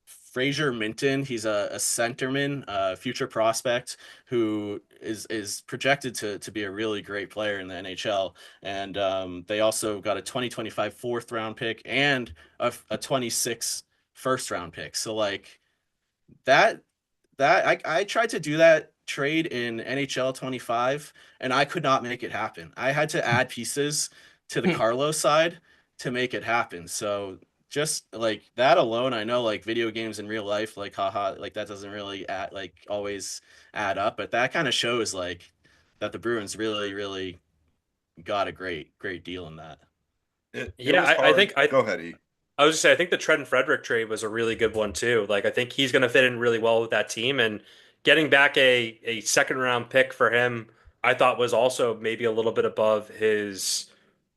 [SPEAKER 3] Fraser Minton. He's a centerman, future prospect who is projected to be a really great player in the NHL. And they also got a 2025 fourth round pick and a 26 first round pick. So like that I tried to do that trade in NHL 25 and I could not make it happen. I had to add pieces to the Carlos side to make it happen. So just like that alone, I know like video games in real life, like haha, like that doesn't really always add up, but that kind of shows like that the Bruins really got a great deal in that.
[SPEAKER 1] It
[SPEAKER 4] Yeah,
[SPEAKER 1] was
[SPEAKER 4] I
[SPEAKER 1] hard.
[SPEAKER 4] think I
[SPEAKER 1] Go ahead, E.
[SPEAKER 4] I was just say I think the Trent Frederick trade was a really good one too. Like I think he's going to fit in really well with that team, and getting back a second round pick for him, I thought was also maybe a little bit above his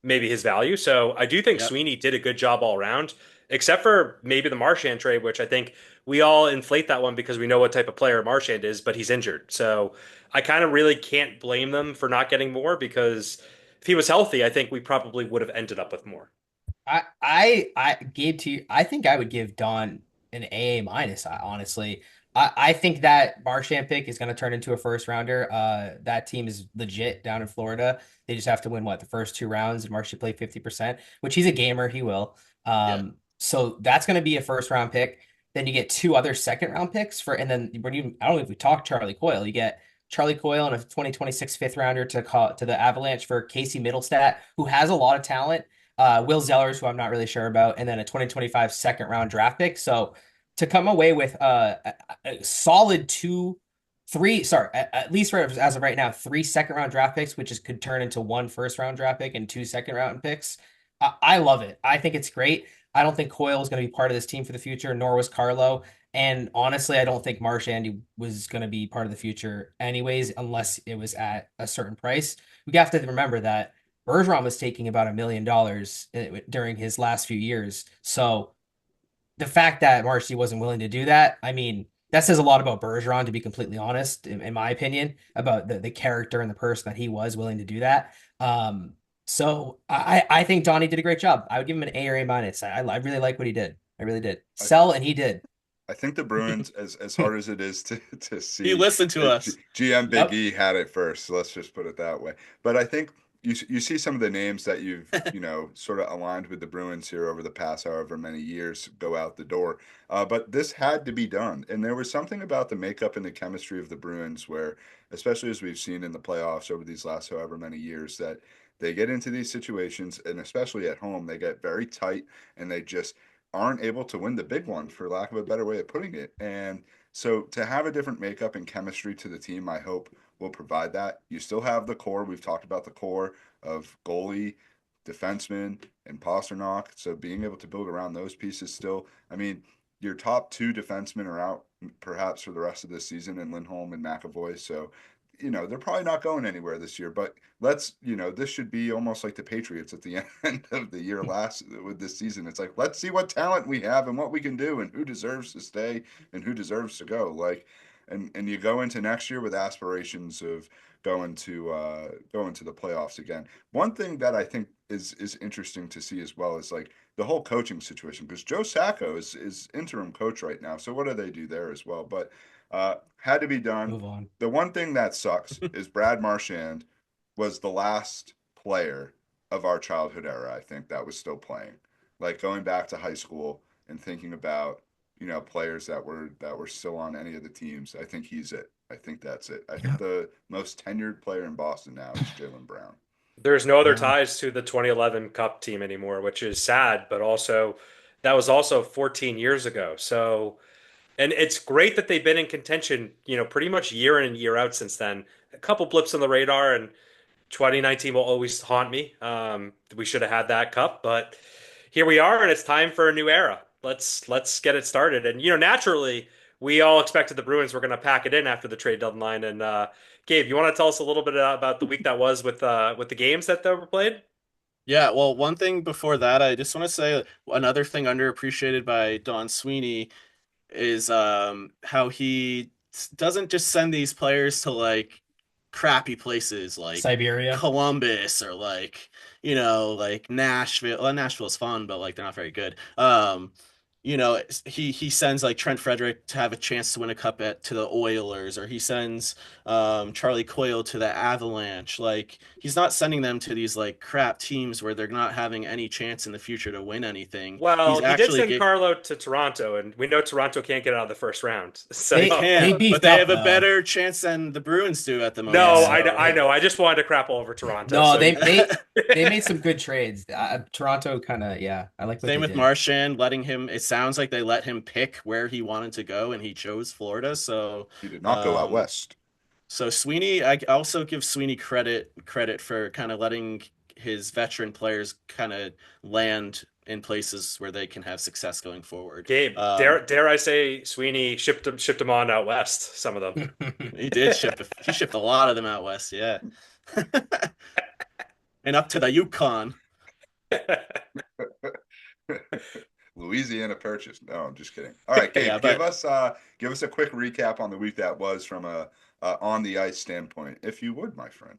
[SPEAKER 4] value. So I do think
[SPEAKER 3] Yep.
[SPEAKER 4] Sweeney did a good job all around, except for maybe the Marchand trade, which I think we all inflate that one because we know what type of player Marchand is, but he's injured. So I kind of really can't blame them for not getting more because if he was healthy, I think we probably would have ended up with more.
[SPEAKER 2] I gave to you. I think I would give Don an AA minus. Honestly, I think that Marchand pick is going to turn into a first rounder. That team is legit down in Florida. They just have to win the first two rounds, and Marchand play 50%, which he's a gamer. He will.
[SPEAKER 3] Yeah.
[SPEAKER 2] So that's going to be a first round pick. Then you get two other second round picks and then when you I don't know if we talk Charlie Coyle. You get Charlie Coyle and a 2026 fifth rounder to the Avalanche for Casey Middlestat, who has a lot of talent. Will Zellers, who I'm not really sure about, and then a 2025 second round draft pick. So to come away with a solid at least as of right now, three second round draft picks, which could turn into one first round draft pick and two second round picks. I love it. I think it's great. I don't think Coyle is going to be part of this team for the future, nor was Carlo. And honestly, I don't think Marchand was going to be part of the future anyways, unless it was at a certain price. We have to remember that Bergeron was taking about $1 million during his last few years. So the fact that Marcy wasn't willing to do that, I mean, that says a lot about Bergeron, to be completely honest, in my opinion, about the character and the person that he was willing to do that. So I think Donnie did a great job. I would give him an A or A minus. I really like what he did. I really did.
[SPEAKER 1] I,
[SPEAKER 2] Sell, and he did.
[SPEAKER 1] I think the Bruins, as hard as it is to
[SPEAKER 3] He
[SPEAKER 1] see,
[SPEAKER 3] listened to us.
[SPEAKER 1] GM Big
[SPEAKER 2] Yep.
[SPEAKER 1] E had it first. So let's just put it that way. But I think you see some of the names that you've sort of aligned with the Bruins here over the past however many years go out the door. But this had to be done, and there was something about the makeup and the chemistry of the Bruins where, especially as we've seen in the playoffs over these last however many years, that they get into these situations, and especially at home, they get very tight, and they just aren't able to win the big one, for lack of a better way of putting it. And so to have a different makeup and chemistry to the team, I hope will provide that. You still have the core. We've talked about the core of goalie, defenseman, and Pasternak. So being able to build around those pieces still, I mean, your top two defensemen are out perhaps for the rest of this season in Lindholm and McAvoy. So, they're probably not going anywhere this year, but this should be almost like the Patriots at the end of the year last with this season. It's like, let's see what talent we have and what we can do and who deserves to stay and who deserves to go. Like, and you go into next year with aspirations of going to the playoffs again. One thing that I think is interesting to see as well is like the whole coaching situation, because Joe Sacco is interim coach right now. So what do they do there as well? But had to be done.
[SPEAKER 2] Move on.
[SPEAKER 1] The one thing that sucks is Brad Marchand was the last player of our childhood era, I think, that was still playing. Like going back to high school and thinking about, players that were still on any of the teams, I think he's it. I think that's it. I think
[SPEAKER 5] Yeah.
[SPEAKER 1] the most tenured player in Boston now is Jaylen Brown.
[SPEAKER 4] There's no other
[SPEAKER 5] Yeah.
[SPEAKER 4] ties to the 2011 Cup team anymore, which is sad, but also that was also 14 years ago. So, and it's great that they've been in contention, pretty much year in and year out since then. A couple blips on the radar, and 2019 will always haunt me. We should have had that cup, but here we are, and it's time for a new era. Let's get it started. And naturally, we all expected the Bruins were going to pack it in after the trade deadline. And Gabe, you want to tell us a little bit about the week that was with the games that were played?
[SPEAKER 3] Yeah, well, one thing before that, I just want to say another thing underappreciated by Don Sweeney is how he doesn't just send these players to like crappy places like
[SPEAKER 2] Siberia.
[SPEAKER 3] Columbus or like like Nashville. Well, Nashville's fun, but like they're not very good. He sends like Trent Frederick to have a chance to win a cup to the Oilers, or he sends Charlie Coyle to the Avalanche. Like he's not sending them to these like crap teams where they're not having any chance in the future to win anything.
[SPEAKER 4] Well,
[SPEAKER 3] He's
[SPEAKER 4] he did
[SPEAKER 3] actually
[SPEAKER 4] send Carlo to Toronto, and we know Toronto can't get out of the first round. So
[SPEAKER 3] They
[SPEAKER 2] They
[SPEAKER 3] can, but
[SPEAKER 2] beefed
[SPEAKER 3] they
[SPEAKER 2] up
[SPEAKER 3] have a
[SPEAKER 2] though.
[SPEAKER 3] better chance than the Bruins do at the moment.
[SPEAKER 4] no,
[SPEAKER 2] Yeah.
[SPEAKER 4] I
[SPEAKER 3] So,
[SPEAKER 4] know. I just wanted to crap all over Toronto.
[SPEAKER 2] No,
[SPEAKER 4] So
[SPEAKER 2] they made some good trades. Toronto kind of, yeah, I like what
[SPEAKER 3] same
[SPEAKER 2] they
[SPEAKER 3] with
[SPEAKER 2] did.
[SPEAKER 3] Marchand, letting him. It sounds like they let him pick where he wanted to go, and he chose Florida.
[SPEAKER 1] He did not go out
[SPEAKER 3] Um,
[SPEAKER 1] west.
[SPEAKER 3] so Sweeney, I also give Sweeney credit for kind of letting his veteran players kind of land in places where they can have success going forward.
[SPEAKER 4] Gabe, dare I say Sweeney shipped him on out west, some of them.
[SPEAKER 3] He shipped a lot of them out west, yeah, and up to the Yukon.
[SPEAKER 1] Louisiana Purchase. No, I'm just kidding. All right, Gabe,
[SPEAKER 3] Yeah,
[SPEAKER 1] give us a quick recap on the week that was from a on the ice standpoint, if you would, my friend.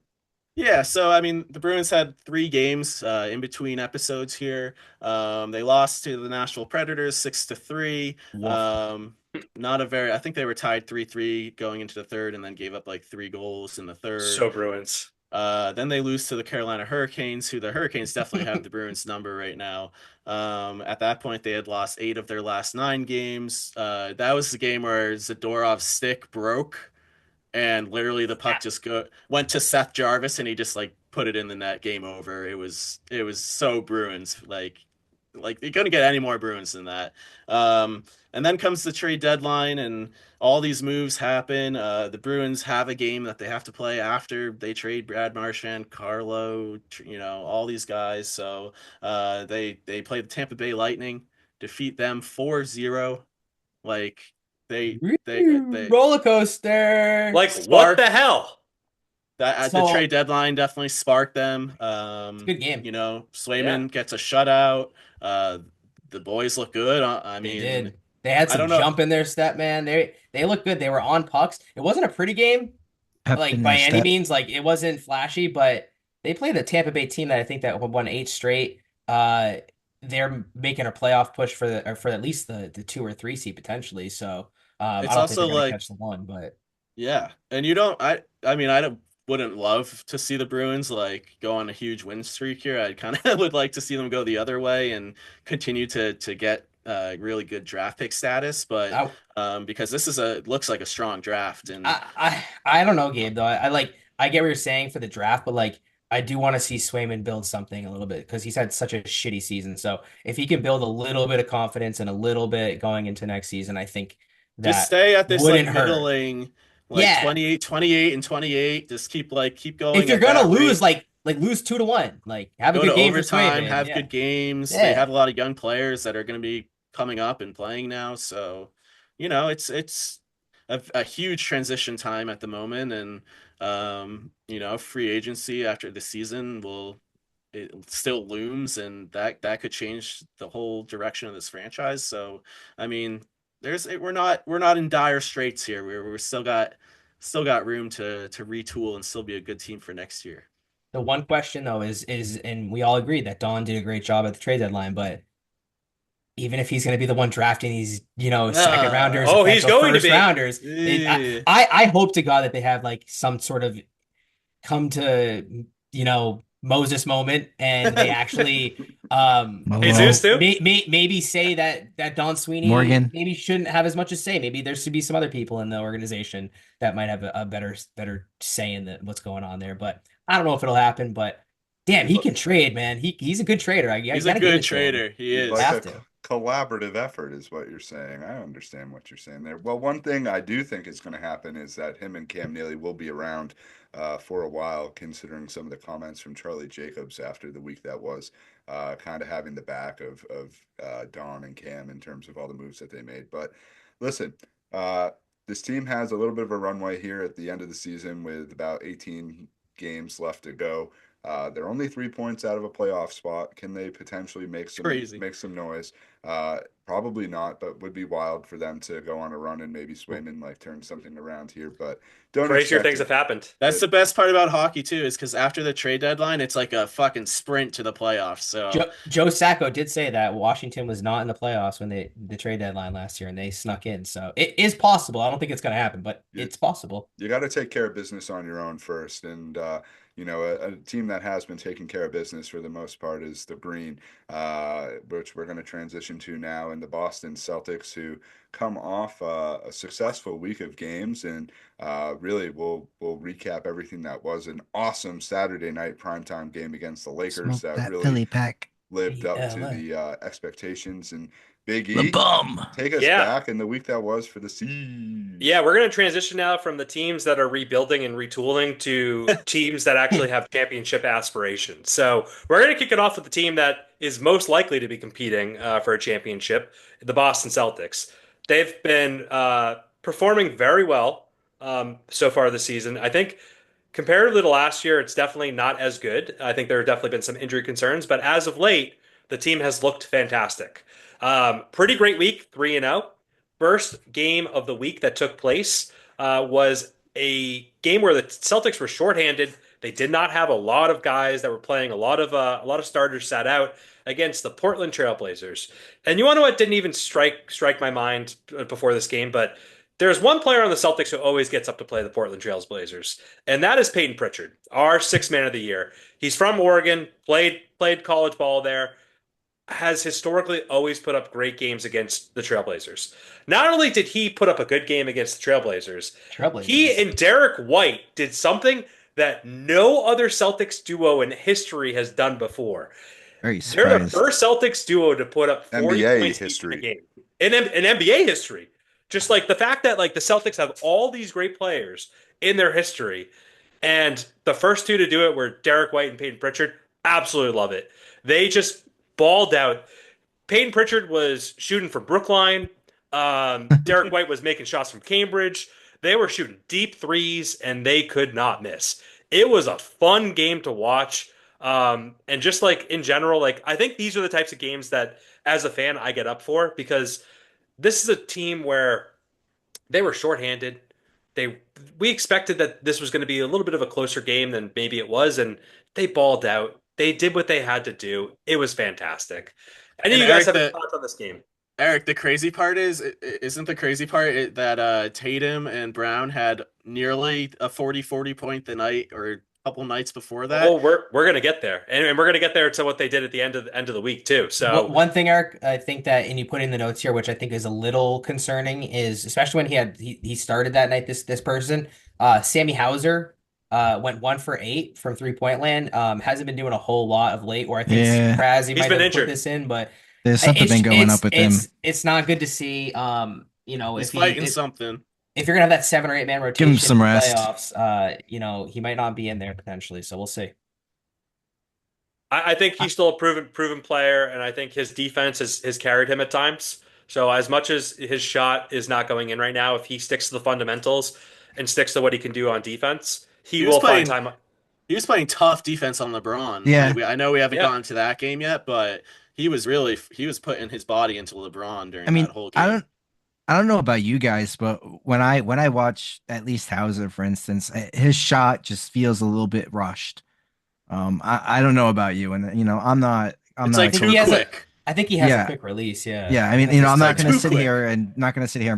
[SPEAKER 3] Yeah, so I mean, the Bruins had 3 games in between episodes here. They lost to the Nashville Predators 6-3.
[SPEAKER 2] Woof.
[SPEAKER 3] Not a very, I think they were tied 3-3 going into the third, and then gave up like 3 goals in the third.
[SPEAKER 4] So Bruins.
[SPEAKER 3] Then they lose to the Carolina Hurricanes, who the Hurricanes definitely have the Bruins number right now. At that point, they had lost 8 of their last 9 games. That was the game where Zadorov's stick broke, and literally the puck just went to Seth Jarvis, and he just like put it in the net. Game over. It was so Bruins. Like you're gonna get any more Bruins than that. And then comes the trade deadline, and all these moves happen. The Bruins have a game that they have to play after they trade Brad Marchand, Carlo, all these guys. So they play the Tampa Bay Lightning, defeat them 4-0. Like they
[SPEAKER 2] Roller coaster.
[SPEAKER 4] Like, what
[SPEAKER 3] sparked
[SPEAKER 4] the hell?
[SPEAKER 3] that at the
[SPEAKER 2] So
[SPEAKER 3] trade deadline definitely sparked them.
[SPEAKER 2] it's a good game.
[SPEAKER 3] Swayman gets a shutout. The boys look good. I
[SPEAKER 2] They
[SPEAKER 3] mean,
[SPEAKER 2] did. They had
[SPEAKER 3] I
[SPEAKER 2] some
[SPEAKER 3] don't know.
[SPEAKER 2] jump in their step, man. They look good. They were on pucks. It wasn't a pretty game,
[SPEAKER 5] Pep
[SPEAKER 2] like
[SPEAKER 5] in
[SPEAKER 2] by
[SPEAKER 5] their
[SPEAKER 2] any
[SPEAKER 5] step.
[SPEAKER 2] means. Like it wasn't flashy, but they played the Tampa Bay team that I think that won 8 straight. They're making a playoff push for at least the 2 or 3 seed potentially. So I
[SPEAKER 3] It's
[SPEAKER 2] don't think
[SPEAKER 3] also
[SPEAKER 2] they're gonna
[SPEAKER 3] like
[SPEAKER 2] catch the one, but
[SPEAKER 3] yeah, and you don't. I mean, wouldn't love to see the Bruins like go on a huge win streak here. I kind of would like to see them go the other way and continue to get really good draft pick status. But
[SPEAKER 2] I
[SPEAKER 3] because this looks like a strong draft, and
[SPEAKER 2] I don't know, Gabe, though. I get what you're saying for the draft, but like I do want to see Swayman build something a little bit because he's had such a shitty season. So if he can build a little bit of confidence and a little bit going into next season, I think
[SPEAKER 3] just
[SPEAKER 2] that
[SPEAKER 3] stay at this like
[SPEAKER 2] wouldn't hurt.
[SPEAKER 3] middling like
[SPEAKER 2] Yeah.
[SPEAKER 3] 28 and 28. Just keep
[SPEAKER 2] If
[SPEAKER 3] going
[SPEAKER 2] you're
[SPEAKER 3] at
[SPEAKER 2] gonna
[SPEAKER 3] that
[SPEAKER 2] lose,
[SPEAKER 3] rate.
[SPEAKER 2] like lose 2-1. Like have a
[SPEAKER 3] Go to
[SPEAKER 2] good game for
[SPEAKER 3] overtime,
[SPEAKER 2] Swayman.
[SPEAKER 3] have
[SPEAKER 2] Yeah.
[SPEAKER 3] good games. They
[SPEAKER 2] Yeah.
[SPEAKER 3] have a lot of young players that are going to be coming up and playing now. So, it's a huge transition time at the moment, and free agency after the season it still looms, and that could change the whole direction of this franchise. So, I mean, we're not in dire straits here. We're still got room to retool and still be a good team for next year.
[SPEAKER 2] The one question though is and we all agree that Don did a great job at the trade deadline, but even if he's going to be the one drafting these, second rounders,
[SPEAKER 4] Oh, he's
[SPEAKER 2] potential
[SPEAKER 4] going to
[SPEAKER 2] first
[SPEAKER 4] be.
[SPEAKER 2] rounders,
[SPEAKER 3] Eh.
[SPEAKER 2] I hope to God that they have like some sort of come to, Moses moment, and they actually
[SPEAKER 4] Jesus too.
[SPEAKER 2] maybe say that Don Sweeney
[SPEAKER 5] Morgan.
[SPEAKER 2] maybe shouldn't have as much to say. Maybe there should be some other people in the organization that might have a better say in what's going on there. But I don't know if it'll happen. But damn, he can trade, man. He's a good trader. I
[SPEAKER 3] He's a
[SPEAKER 2] gotta give
[SPEAKER 3] good
[SPEAKER 2] it to him.
[SPEAKER 3] trader. He
[SPEAKER 1] You'd
[SPEAKER 3] is.
[SPEAKER 1] like
[SPEAKER 2] Have
[SPEAKER 1] a
[SPEAKER 2] to.
[SPEAKER 1] collaborative effort, is what you're saying. I understand what you're saying there. Well, one thing I do think is going to happen is that him and Cam Neely will be around for a while, considering some of the comments from Charlie Jacobs after the week that was, kind of having the back of Don and Cam in terms of all the moves that they made. But listen, uh, this team has a little bit of a runway here at the end of the season with about 18 games left to go. They're only 3 points out of a playoff spot. Can they potentially
[SPEAKER 3] Crazy.
[SPEAKER 1] make some noise? Probably not, but would be wild for them to go on a run and maybe Swayman like turn something around here. But don't
[SPEAKER 4] Crazier
[SPEAKER 1] expect
[SPEAKER 4] things
[SPEAKER 1] it.
[SPEAKER 4] have happened.
[SPEAKER 3] That's the best part about hockey too, is because after the trade deadline, it's like a fucking sprint to the playoffs. So
[SPEAKER 2] Joe Sacco did say that Washington was not in the playoffs when the trade deadline last year, and they snuck in. So it is possible. I don't think it's going to happen, but
[SPEAKER 1] Yeah.
[SPEAKER 2] it's possible.
[SPEAKER 1] You got to take care of business on your own first. And, a team that has been taking care of business for the most part is the Green, which we're going to transition to now, and the Boston Celtics, who come off a successful week of games. And really, we'll recap everything that was an awesome Saturday night primetime game against the Lakers
[SPEAKER 5] Smoke
[SPEAKER 1] that
[SPEAKER 5] that
[SPEAKER 1] really
[SPEAKER 5] Philly pack.
[SPEAKER 1] lived up to
[SPEAKER 2] Yeah,
[SPEAKER 1] the expectations. And Big
[SPEAKER 5] The
[SPEAKER 1] E,
[SPEAKER 5] bum.
[SPEAKER 1] take us
[SPEAKER 4] Yeah.
[SPEAKER 1] back in the week that was for the Seas.
[SPEAKER 4] Yeah, we're going to transition now from the teams that are rebuilding and retooling to teams that actually have championship aspirations. So we're going to kick it off with the team that is most likely to be competing for a championship, the Boston Celtics. They've been performing very well so far this season. I think comparatively to last year, it's definitely not as good. I think there have definitely been some injury concerns, but as of late, the team has looked fantastic. Pretty great week, 3-0. First game of the week that took place was a game where the Celtics were shorthanded. They did not have a lot of guys that were playing. A lot of starters sat out against the Portland Trailblazers. And you want to know what didn't even strike my mind before this game, but there's one player on the Celtics who always gets up to play the Portland Trailblazers, and that is Peyton Pritchard, our sixth man of the year. He's from Oregon, played college ball there, has historically always put up great games against the Trailblazers. Not only did he put up a good game against the Trailblazers,
[SPEAKER 2] Trailblazers.
[SPEAKER 4] he and Derek White did something that no other Celtics duo in history has done before.
[SPEAKER 5] Very
[SPEAKER 4] They're the
[SPEAKER 5] surprised.
[SPEAKER 4] first Celtics duo to put up 40
[SPEAKER 1] NBA
[SPEAKER 4] points
[SPEAKER 1] history.
[SPEAKER 4] in a game. In NBA history. Just like the fact that like the Celtics have all these great players in their history, and the first two to do it were Derek White and Peyton Pritchard. Absolutely love it. They just balled out. Peyton Pritchard was shooting from Brookline. Derek White was making shots from Cambridge. They were shooting deep threes, and they could not miss. It was a fun game to watch. And just like in general, like I think these are the types of games that as a fan I get up for, because this is a team where they were shorthanded. We expected that this was going to be a little bit of a closer game than maybe it was, and they balled out. They did what they had to do. It was fantastic. Any of
[SPEAKER 3] And
[SPEAKER 4] you guys
[SPEAKER 3] Eric,
[SPEAKER 4] have any thoughts on this game?
[SPEAKER 3] Eric, the crazy part isn't the crazy part that Tatum and Brown had nearly a 40-40 point the night or a couple nights before that?
[SPEAKER 4] Oh, we're gonna get there, and we're gonna get there to what they did at the end of the week too. So
[SPEAKER 2] One thing, Eric, I think that, and you put in the notes here, which I think is a little concerning, is especially when he started that night. This person, Sammy Hauser, went 1 for 8 from 3-point land. Hasn't been doing a whole lot of late. Or I think
[SPEAKER 5] Yeah.
[SPEAKER 2] Kraz,
[SPEAKER 4] He's
[SPEAKER 2] might
[SPEAKER 4] been
[SPEAKER 2] have put
[SPEAKER 4] injured.
[SPEAKER 2] this in, but
[SPEAKER 5] There's something been going up with him.
[SPEAKER 2] It's not good to see.
[SPEAKER 3] He's fighting something.
[SPEAKER 2] If you're gonna have that 7 or 8 man rotation
[SPEAKER 5] Give him some
[SPEAKER 2] in the
[SPEAKER 5] rest.
[SPEAKER 2] playoffs, he might not be in there potentially. So we'll see.
[SPEAKER 4] I think he's still a proven player, and I think his defense has carried him at times. So as much as his shot is not going in right now, if he sticks to the fundamentals and sticks to what he can do on defense, he will find time.
[SPEAKER 3] He was playing tough defense on LeBron.
[SPEAKER 5] Yeah.
[SPEAKER 3] Like, I know we haven't
[SPEAKER 4] Yeah.
[SPEAKER 3] gotten to that game yet, but he was putting his body into LeBron during
[SPEAKER 5] I mean,
[SPEAKER 3] that whole game.
[SPEAKER 5] I don't know about you guys, but when I watch at least Hauser, for instance, his shot just feels a little bit rushed. I don't know about you, and I'm not.
[SPEAKER 3] It's like
[SPEAKER 5] a
[SPEAKER 3] too
[SPEAKER 5] coach.
[SPEAKER 3] quick.
[SPEAKER 2] I think he has
[SPEAKER 5] Yeah.
[SPEAKER 2] a quick release. Yeah.
[SPEAKER 5] Yeah, I mean,
[SPEAKER 2] It's
[SPEAKER 5] I'm not
[SPEAKER 3] like
[SPEAKER 5] going to
[SPEAKER 3] too
[SPEAKER 5] sit
[SPEAKER 3] quick.
[SPEAKER 5] here and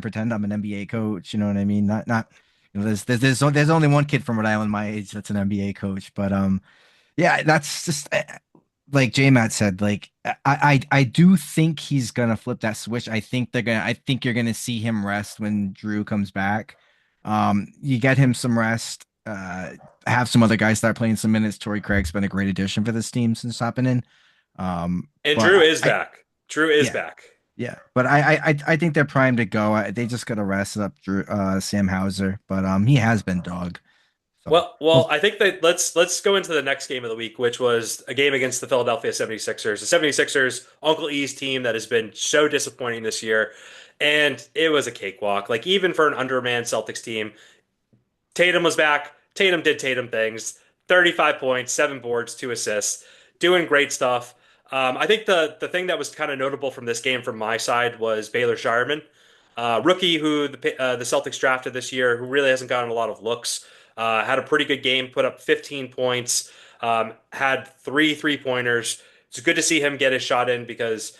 [SPEAKER 5] pretend I'm an NBA coach. You know what I mean? Not. There's only one kid from Rhode Island my age that's an NBA coach, but Yeah, that's just like J Matt said. Like I do think he's gonna flip that switch. I think you're gonna see him rest when Drew comes back. You get him some rest. Have some other guys start playing some minutes. Torrey Craig's been a great addition for this team since hopping in.
[SPEAKER 4] And
[SPEAKER 5] But
[SPEAKER 4] Drew is
[SPEAKER 5] I
[SPEAKER 4] back. Drew is
[SPEAKER 5] yeah,
[SPEAKER 4] back.
[SPEAKER 5] yeah. But I think they're primed to go. They just gotta rest up Drew Sam Hauser. But he has been dog. So
[SPEAKER 4] Well, I think that let's go into the next game of the week, which was a game against the Philadelphia 76ers. The 76ers, Uncle E's team that has been so disappointing this year. And it was a cakewalk. Like even for an undermanned Celtics team, Tatum was back. Tatum did Tatum things. 35 points, 7 boards, 2 assists, doing great stuff. I think the thing that was kind of notable from this game from my side was Baylor Shireman, rookie who the Celtics drafted this year, who really hasn't gotten a lot of looks. Had a pretty good game, put up 15 points, had three-pointers. It's good to see him get his shot in because,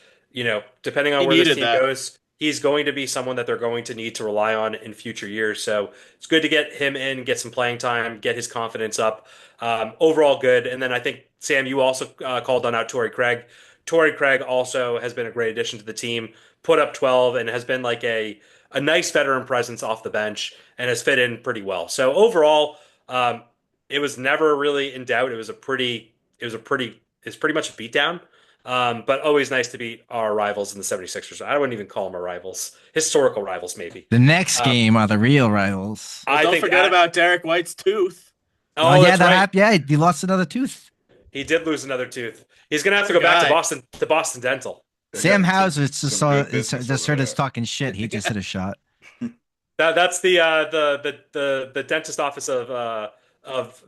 [SPEAKER 4] depending on
[SPEAKER 3] He
[SPEAKER 4] where this
[SPEAKER 3] needed
[SPEAKER 4] team
[SPEAKER 3] that.
[SPEAKER 4] goes, he's going to be someone that they're going to need to rely on in future years. So it's good to get him in, get some playing time, get his confidence up. Overall, good. And then I think, Sam, you also called on out Torrey Craig. Torrey Craig also has been a great addition to the team, put up 12 and has been like a nice veteran presence off the bench and has fit in pretty well. So overall, it was never really in doubt. It's pretty much a beatdown. But always nice to beat our rivals in the 76ers. I wouldn't even call them our rivals, historical rivals, maybe.
[SPEAKER 5] the next
[SPEAKER 4] Um,
[SPEAKER 5] game are the real rivals.
[SPEAKER 3] Well,
[SPEAKER 4] I
[SPEAKER 3] don't
[SPEAKER 4] think
[SPEAKER 3] forget about Derek White's tooth.
[SPEAKER 5] Oh
[SPEAKER 4] oh,
[SPEAKER 5] yeah,
[SPEAKER 4] that's
[SPEAKER 5] that
[SPEAKER 4] right.
[SPEAKER 5] happened. Yeah, he lost another tooth.
[SPEAKER 4] He did lose another tooth. He's gonna have to
[SPEAKER 3] Poor
[SPEAKER 4] go back
[SPEAKER 3] guy.
[SPEAKER 4] to Boston Dental.
[SPEAKER 1] They're
[SPEAKER 5] Sam
[SPEAKER 1] getting
[SPEAKER 5] Hauser just
[SPEAKER 1] some
[SPEAKER 5] saw
[SPEAKER 1] good business
[SPEAKER 5] just
[SPEAKER 1] over
[SPEAKER 5] heard us
[SPEAKER 1] there.
[SPEAKER 5] talking shit. He just hit a shot.
[SPEAKER 4] That's the dentist office of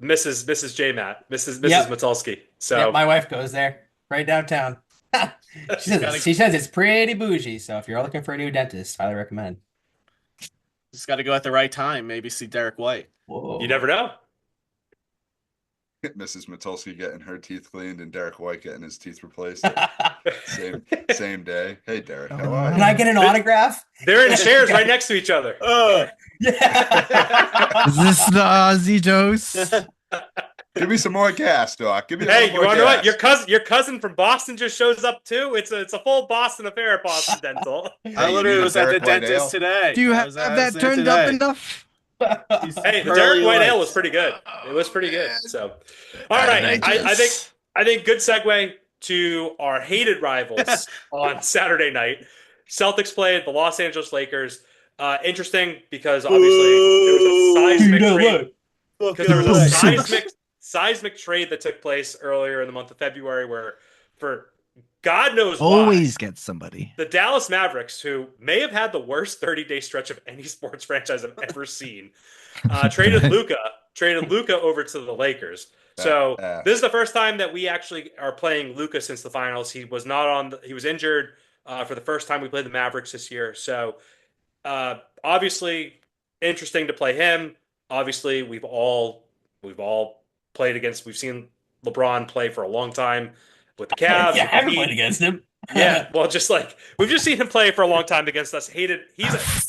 [SPEAKER 4] Mrs. J Matt, Mrs.
[SPEAKER 2] Yep.
[SPEAKER 4] Matulski.
[SPEAKER 2] Yep,
[SPEAKER 4] So
[SPEAKER 2] my wife goes there right downtown. She says it's pretty bougie. So if you're looking for a new dentist, highly recommend.
[SPEAKER 3] Just got to go at the right time. Maybe see Derek White.
[SPEAKER 2] Whoa.
[SPEAKER 4] you never know.
[SPEAKER 1] Mrs. Matulski getting her teeth cleaned and Derek White getting his teeth replaced.
[SPEAKER 2] Can
[SPEAKER 1] Same day. Hey Derek, how are
[SPEAKER 2] I
[SPEAKER 1] you?
[SPEAKER 2] get an autograph?
[SPEAKER 4] They're in chairs right next to each other.
[SPEAKER 2] Yeah.
[SPEAKER 5] Is this the Ozzy dose?
[SPEAKER 1] Give me some more gas, Doc. Give me a
[SPEAKER 4] Hey,
[SPEAKER 1] little
[SPEAKER 4] you
[SPEAKER 1] more
[SPEAKER 4] want to know what?
[SPEAKER 1] gas.
[SPEAKER 4] Your cousin from Boston just shows up too. It's a full Boston affair at Boston Dental.
[SPEAKER 3] I
[SPEAKER 1] you
[SPEAKER 3] literally
[SPEAKER 1] need a
[SPEAKER 3] was at the
[SPEAKER 1] Derek White
[SPEAKER 3] dentist
[SPEAKER 1] ale?
[SPEAKER 3] today.
[SPEAKER 5] Do you
[SPEAKER 3] I
[SPEAKER 5] have
[SPEAKER 3] was
[SPEAKER 5] that
[SPEAKER 3] there
[SPEAKER 5] turned up
[SPEAKER 3] today.
[SPEAKER 5] enough?
[SPEAKER 4] Hey, the
[SPEAKER 3] Pearly
[SPEAKER 4] Derek White Ale
[SPEAKER 3] whites.
[SPEAKER 4] was pretty good. It was pretty good. So, all
[SPEAKER 5] How
[SPEAKER 4] right,
[SPEAKER 5] did
[SPEAKER 4] I think good segue to our hated rivals on Saturday night. Celtics played the Los Angeles Lakers. Interesting because obviously there was a seismic trade. Because there was a seismic trade that took place earlier in the month of February where, for God knows why,
[SPEAKER 5] Always get somebody.
[SPEAKER 4] the Dallas Mavericks, who may have had the worst 30-day stretch of any sports franchise I've ever seen, traded Luka over to the Lakers. So this is the first time that we actually are playing Luka since the finals. He was not on. He was injured for the first time we played the Mavericks this year. So obviously interesting to play him. Obviously we've all played against. We've seen LeBron play for a long time with the Cavs.
[SPEAKER 2] Yeah, I
[SPEAKER 4] with the
[SPEAKER 2] haven't
[SPEAKER 4] Heat.
[SPEAKER 2] played against him.
[SPEAKER 4] Yeah, well, just like we've just seen him play for a long time against us. Hated.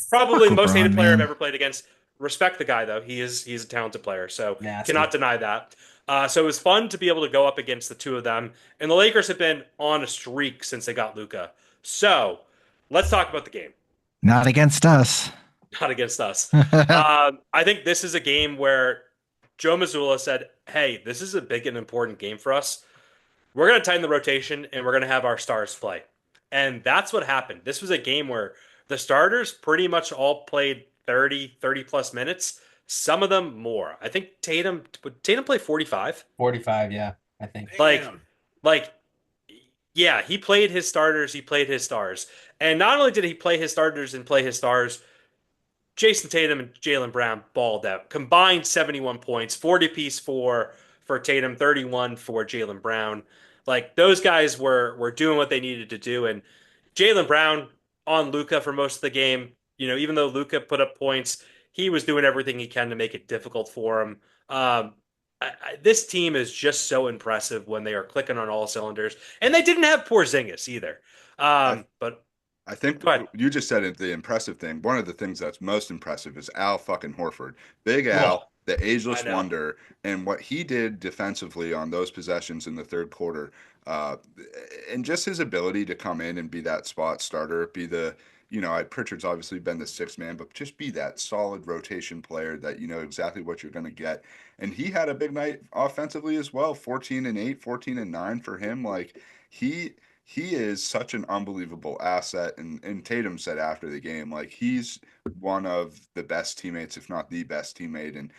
[SPEAKER 4] Probably the most hated
[SPEAKER 5] LeBron,
[SPEAKER 4] player I've
[SPEAKER 5] man.
[SPEAKER 4] ever played against. Respect the guy though. He's a talented player, so
[SPEAKER 2] Nasty.
[SPEAKER 4] cannot deny that. So it was fun to be able to go up against the two of them. And the Lakers have been on a streak since they got Luka. So let's talk about the game.
[SPEAKER 5] Not against us.
[SPEAKER 4] Not against us. I think this is a game where Joe Mazzulla said, "Hey, this is a big and important game for us. We're going to tighten the rotation and we're going to have our stars play." And that's what happened. This was a game where the starters pretty much all played 30 plus minutes. Some of them more. I think would Tatum play 45?
[SPEAKER 2] 45, yeah, I think.
[SPEAKER 3] Damn.
[SPEAKER 4] Like, yeah, he played his starters. He played his stars. And not only did he play his starters and play his stars, Jason Tatum and Jaylen Brown balled out. Combined 71 points, 40 piece for Tatum, 31 for Jaylen Brown. Like those guys were doing what they needed to do. And Jaylen Brown on Luka for most of the game, even though Luka put up points, he was doing everything he can to make it difficult for him. This team is just so impressive when they are clicking on all cylinders. And they didn't have Porzingis either. But
[SPEAKER 1] I think
[SPEAKER 4] go ahead.
[SPEAKER 1] you just said it, the impressive thing. One of the things that's most impressive is Al fucking Horford. Big Al.
[SPEAKER 2] Cool.
[SPEAKER 1] the ageless
[SPEAKER 4] I know.
[SPEAKER 1] wonder, and what he did defensively on those possessions in the third quarter, uh, and just his ability to come in and be that spot starter, be the Pritchard's obviously been the sixth man, but just be that solid rotation player that you know exactly what you're going to get. And he had a big night offensively as well, 14 and 8, 14 and 9 for him. Like he he is such an unbelievable asset. And Tatum said after the game, like he's one of the best teammates, if not the best teammate, and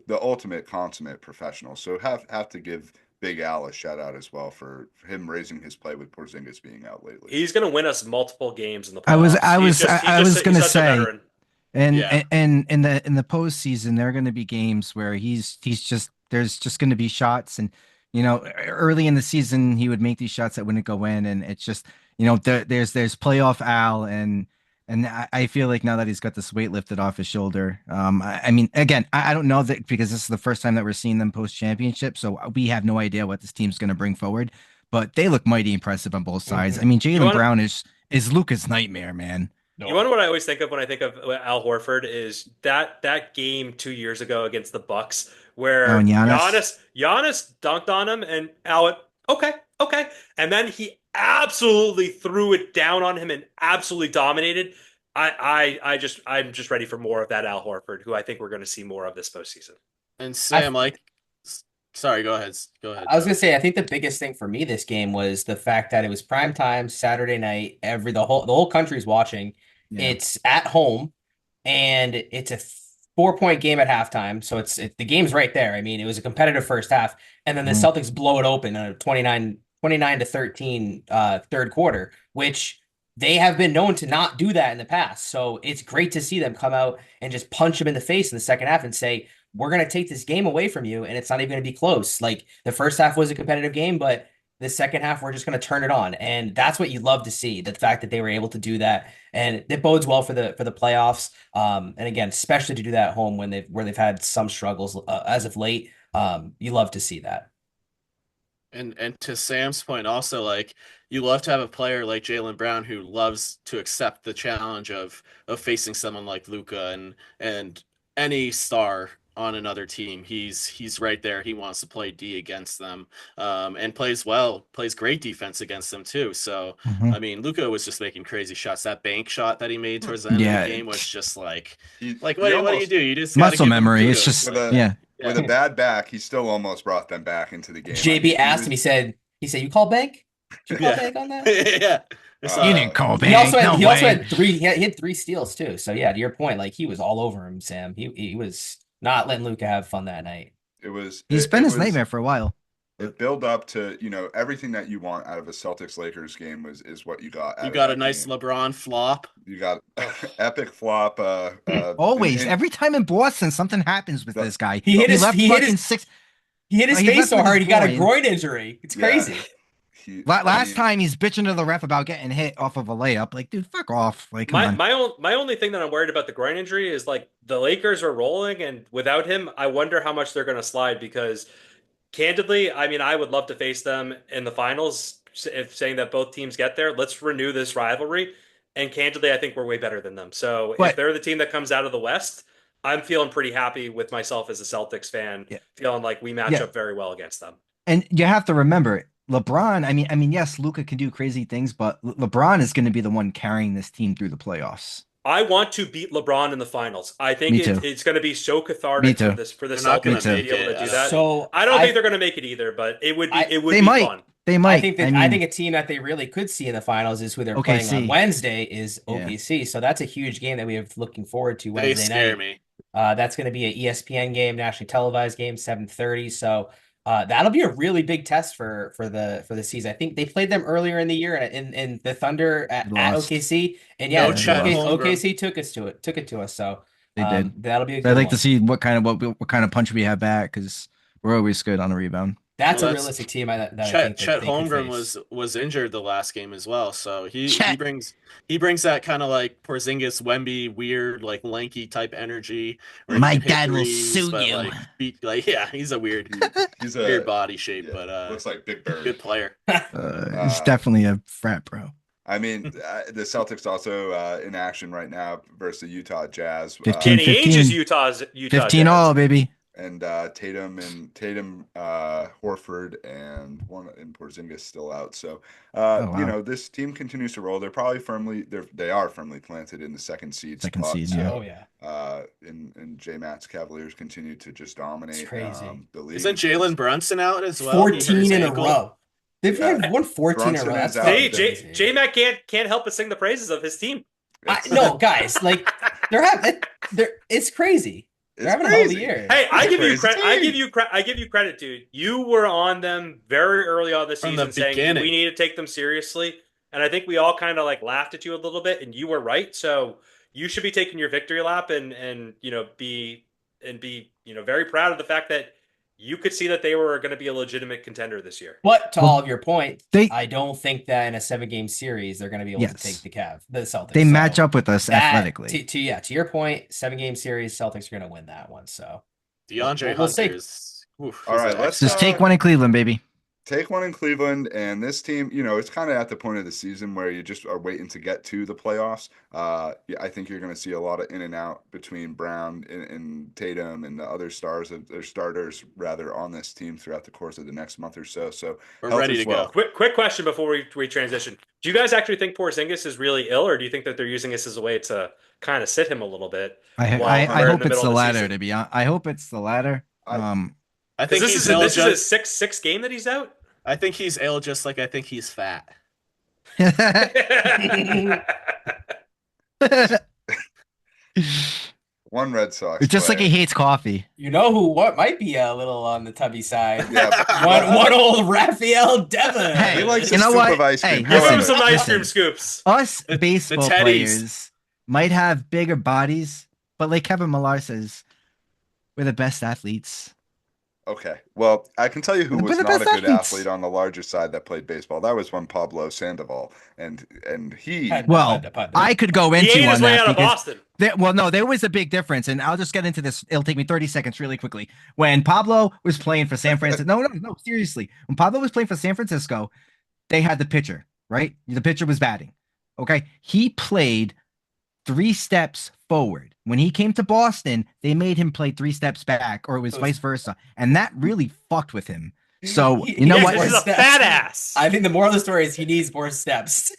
[SPEAKER 1] the ultimate consummate professional. So have to give Big Al a shout out as well for him raising his play with Porzingis being out lately.
[SPEAKER 4] He's going to win us multiple games in the
[SPEAKER 5] I was
[SPEAKER 4] playoffs.
[SPEAKER 5] I was I was
[SPEAKER 4] He's
[SPEAKER 5] gonna
[SPEAKER 4] such a
[SPEAKER 5] say,
[SPEAKER 4] veteran.
[SPEAKER 5] and
[SPEAKER 3] Yeah.
[SPEAKER 5] and in the postseason, there are going to be games where he's just there's just going to be shots, and early in the season he would make these shots that wouldn't go in, and it's just there's playoff Al, and I feel like now that he's got this weight lifted off his shoulder, I mean, again, I don't know that because this is the first time that we're seeing them post championship, so we have no idea what this team's going to bring forward, but they look mighty impressive on both sides. I mean, Jaylen Brown is Luka's nightmare, man.
[SPEAKER 4] You want to know what I always think of when I think of Al Horford is that game 2 years ago against the Bucks where
[SPEAKER 5] and Giannis?
[SPEAKER 4] Giannis dunked on him and Al went, okay, and then he absolutely threw it down on him and absolutely dominated. I'm just ready for more of that Al Horford, who I think we're going to see more of this postseason.
[SPEAKER 3] And Sam, sorry, go ahead.
[SPEAKER 2] I was gonna say, I think the biggest thing for me this game was the fact that it was prime time Saturday night. The whole country's watching.
[SPEAKER 5] Yeah.
[SPEAKER 2] It's at home, and it's a 4-point game at halftime. So the game's right there. I mean, it was a competitive first half, and then the Celtics blow it open on a 29-13 third quarter, which they have been known to not do that in the past. So it's great to see them come out and just punch them in the face in the second half and say, we're going to take this game away from you, and it's not even going to be close. Like, the first half was a competitive game, but the second half, we're just going to turn it on. And that's what you love to see, the fact that they were able to do that. And it bodes well for the playoffs. And again, especially to do that at home where they've had some struggles as of late. You love to see that.
[SPEAKER 3] And to Sam's point, also, like, you love to have a player like Jaylen Brown who loves to accept the challenge of facing someone like Luka and any star on another team. He's right there. He wants to play D against them, and plays great defense against them too. So I mean, Luka was just making crazy shots. That bank shot that he made towards the end of the game was just like what do you do? You just
[SPEAKER 5] muscle memory. It's just
[SPEAKER 1] with a bad back, he still almost brought them back into the game.
[SPEAKER 2] JB asked him. He said, "You call bank? Did you call bank on that?"
[SPEAKER 3] Yeah.
[SPEAKER 5] You didn't call bank.
[SPEAKER 2] He also had three. He had 3 steals too. So yeah, to your point, like he was all over him, Sam. He was not letting Luka have fun that night.
[SPEAKER 5] He's been his nightmare for a while.
[SPEAKER 1] It build up to everything that you want out of a Celtics Lakers game is what you got.
[SPEAKER 3] You got a nice game. LeBron flop.
[SPEAKER 1] You got epic flop.
[SPEAKER 5] Always, every time in Boston, something happens with this guy.
[SPEAKER 2] He hit his face so hard he got a groin injury. It's crazy.
[SPEAKER 5] Last time he's bitching to the ref about getting hit off of a layup. Like, dude, fuck off. Like,
[SPEAKER 4] my only thing that I'm worried about the groin injury is like the Lakers are rolling, and without him, I wonder how much they're going to slide. Because candidly, I mean, I would love to face them in the finals. If saying that both teams get there, let's renew this rivalry. And candidly, I think we're way better than them. So if they're the team that comes out of the West, I'm feeling pretty happy with myself as a Celtics fan, feeling like we match up very well against them.
[SPEAKER 5] And you have to remember, LeBron, I mean, yes, Luka can do crazy things, but LeBron is going to be the one carrying this team through the playoffs.
[SPEAKER 4] I want to beat LeBron in the finals. I think it's going to be so cathartic for the Celtics to be able to do that.
[SPEAKER 2] So
[SPEAKER 4] I don't think they're going to make it either, but it would be fun.
[SPEAKER 5] They might.
[SPEAKER 2] I think a team that they really could see in the finals is who they're playing on Wednesday is OKC. Yeah. So that's a huge game that we have looking forward to Wednesday night.
[SPEAKER 3] They scare me.
[SPEAKER 2] That's going to be an ESPN game, nationally televised game, 7:30. So that'll be a really big test for the season. I think they played them earlier in the year in the Thunder at OKC, and OKC took it to us. So
[SPEAKER 5] they did.
[SPEAKER 2] That'll be.
[SPEAKER 5] I'd like to see what kind of punch we have back, because we're always good on a rebound.
[SPEAKER 2] That's a realistic team. I think
[SPEAKER 3] Chet Holmgren was injured the last game as well, so he brings that kind of like Porzingis, Wemby, weird like lanky type energy.
[SPEAKER 5] My dad will sue you.
[SPEAKER 3] He's a weird body shape, but
[SPEAKER 1] looks like Big Bird.
[SPEAKER 3] Good player.
[SPEAKER 5] He's definitely a frat bro.
[SPEAKER 1] I mean, the Celtics also in action right now versus the Utah Jazz.
[SPEAKER 5] 15,
[SPEAKER 4] Danny Ainge is Utah's
[SPEAKER 5] 15 all, baby.
[SPEAKER 1] and Tatum, Horford, and Porzingis still out. So,
[SPEAKER 5] Oh wow,
[SPEAKER 1] this team continues to roll. They are firmly planted in the second seed
[SPEAKER 5] second
[SPEAKER 1] spot.
[SPEAKER 5] seed, yeah.
[SPEAKER 2] Oh
[SPEAKER 1] So,
[SPEAKER 2] yeah,
[SPEAKER 1] and J Matt's Cavaliers continue to just
[SPEAKER 2] it's
[SPEAKER 1] dominate
[SPEAKER 2] crazy.
[SPEAKER 1] the
[SPEAKER 3] Isn't
[SPEAKER 1] league.
[SPEAKER 3] Jalen Brunson out as well? He hurt his
[SPEAKER 2] 14 in a
[SPEAKER 3] ankle.
[SPEAKER 2] row. They've
[SPEAKER 1] Yeah.
[SPEAKER 2] won 14 in a
[SPEAKER 1] Brunson
[SPEAKER 2] row.
[SPEAKER 1] is
[SPEAKER 2] That's
[SPEAKER 1] out.
[SPEAKER 2] fucking
[SPEAKER 4] J
[SPEAKER 2] crazy.
[SPEAKER 4] Mac can't help but sing the praises of his team.
[SPEAKER 2] No, guys, like it's crazy. They're
[SPEAKER 1] It's
[SPEAKER 2] having a hell of a
[SPEAKER 1] crazy.
[SPEAKER 2] year.
[SPEAKER 4] Hey, I
[SPEAKER 1] It's
[SPEAKER 4] give you
[SPEAKER 1] crazy
[SPEAKER 4] credit. I
[SPEAKER 1] team.
[SPEAKER 4] give you credit, dude. You were on them very early on the
[SPEAKER 3] From the
[SPEAKER 4] season, saying
[SPEAKER 3] beginning.
[SPEAKER 4] we need to take them seriously. And I think we all kind of like laughed at you a little bit, and you were right. So you should be taking your victory lap and be very proud of the fact that you could see that they were going to be a legitimate contender this year.
[SPEAKER 2] But to
[SPEAKER 5] Well,
[SPEAKER 2] all of your point,
[SPEAKER 5] they
[SPEAKER 2] I don't think that in a 7-game series they're going to be able to take
[SPEAKER 5] yes,
[SPEAKER 2] the Celtics.
[SPEAKER 5] they
[SPEAKER 2] So
[SPEAKER 5] match up with us
[SPEAKER 2] that
[SPEAKER 5] athletically.
[SPEAKER 2] to your point, 7-game series, Celtics are going to win that one. So
[SPEAKER 3] DeAndre
[SPEAKER 2] we'll see.
[SPEAKER 3] Hunter is. Oof,
[SPEAKER 1] All
[SPEAKER 3] he's
[SPEAKER 1] right,
[SPEAKER 3] an
[SPEAKER 1] let's
[SPEAKER 5] Just take one in Cleveland, baby.
[SPEAKER 1] take one in Cleveland, and this team, it's kind of at the point of the season where you just are waiting to get to the playoffs. Yeah, I think you're going to see a lot of in and out between Brown and Tatum and the other starters rather on this team throughout the course of the next month or so. So
[SPEAKER 3] We're
[SPEAKER 1] health
[SPEAKER 3] ready
[SPEAKER 1] as
[SPEAKER 3] to
[SPEAKER 1] well.
[SPEAKER 3] go.
[SPEAKER 4] Quick question before we transition. Do you guys actually think Porzingis is really ill, or do you think that they're using this as a way to kind of sit him a little bit while
[SPEAKER 5] I
[SPEAKER 4] we're in
[SPEAKER 5] hope
[SPEAKER 4] the
[SPEAKER 5] it's
[SPEAKER 4] middle
[SPEAKER 5] the
[SPEAKER 4] of the
[SPEAKER 5] latter.
[SPEAKER 4] season?
[SPEAKER 5] To be honest, I hope it's the latter.
[SPEAKER 3] I
[SPEAKER 4] Because
[SPEAKER 3] think he's ill
[SPEAKER 4] this is his
[SPEAKER 3] just.
[SPEAKER 4] sixth game that he's out.
[SPEAKER 3] I think he's ill just like I think he's fat.
[SPEAKER 1] One Red Sox
[SPEAKER 5] It's just like
[SPEAKER 1] player.
[SPEAKER 5] he hates coffee.
[SPEAKER 2] You know what might be a little on the tubby side?
[SPEAKER 1] Yeah,
[SPEAKER 2] one old Raphael Devon.
[SPEAKER 5] Hey,
[SPEAKER 1] he likes
[SPEAKER 5] you
[SPEAKER 1] a
[SPEAKER 5] know
[SPEAKER 1] scoop
[SPEAKER 5] what?
[SPEAKER 1] of ice
[SPEAKER 5] Hey,
[SPEAKER 1] cream.
[SPEAKER 4] Give him
[SPEAKER 1] However,
[SPEAKER 4] some ice
[SPEAKER 5] listen.
[SPEAKER 4] cream scoops.
[SPEAKER 5] Us
[SPEAKER 3] The
[SPEAKER 5] baseball
[SPEAKER 3] Teddies.
[SPEAKER 5] players might have bigger bodies, but like Kevin Millar says, we're the best athletes.
[SPEAKER 1] okay. Well, I can tell you who
[SPEAKER 5] We're
[SPEAKER 1] was
[SPEAKER 5] the
[SPEAKER 1] not
[SPEAKER 5] best
[SPEAKER 1] a good
[SPEAKER 5] athletes.
[SPEAKER 1] athlete on the larger side that played baseball. That was one Pablo Sandoval, and he.
[SPEAKER 5] Well, I could go
[SPEAKER 4] He
[SPEAKER 5] into
[SPEAKER 4] ate his
[SPEAKER 5] on
[SPEAKER 4] way
[SPEAKER 5] that
[SPEAKER 4] out of
[SPEAKER 5] because
[SPEAKER 4] Boston.
[SPEAKER 5] no, there was a big difference, and I'll just get into this. It'll take me 30 seconds really quickly. When Pablo was playing for San Francisco, no, seriously. When Pablo was playing for San Francisco, they had the pitcher, right? The pitcher was batting. Okay. He played 3 steps forward. When he came to Boston, they made him play 3 steps back, or it was vice versa. And that really fucked with him. So, you know
[SPEAKER 4] Yeah,
[SPEAKER 5] what?
[SPEAKER 4] because he's a fat ass.
[SPEAKER 2] I think the moral of the story is he needs more steps.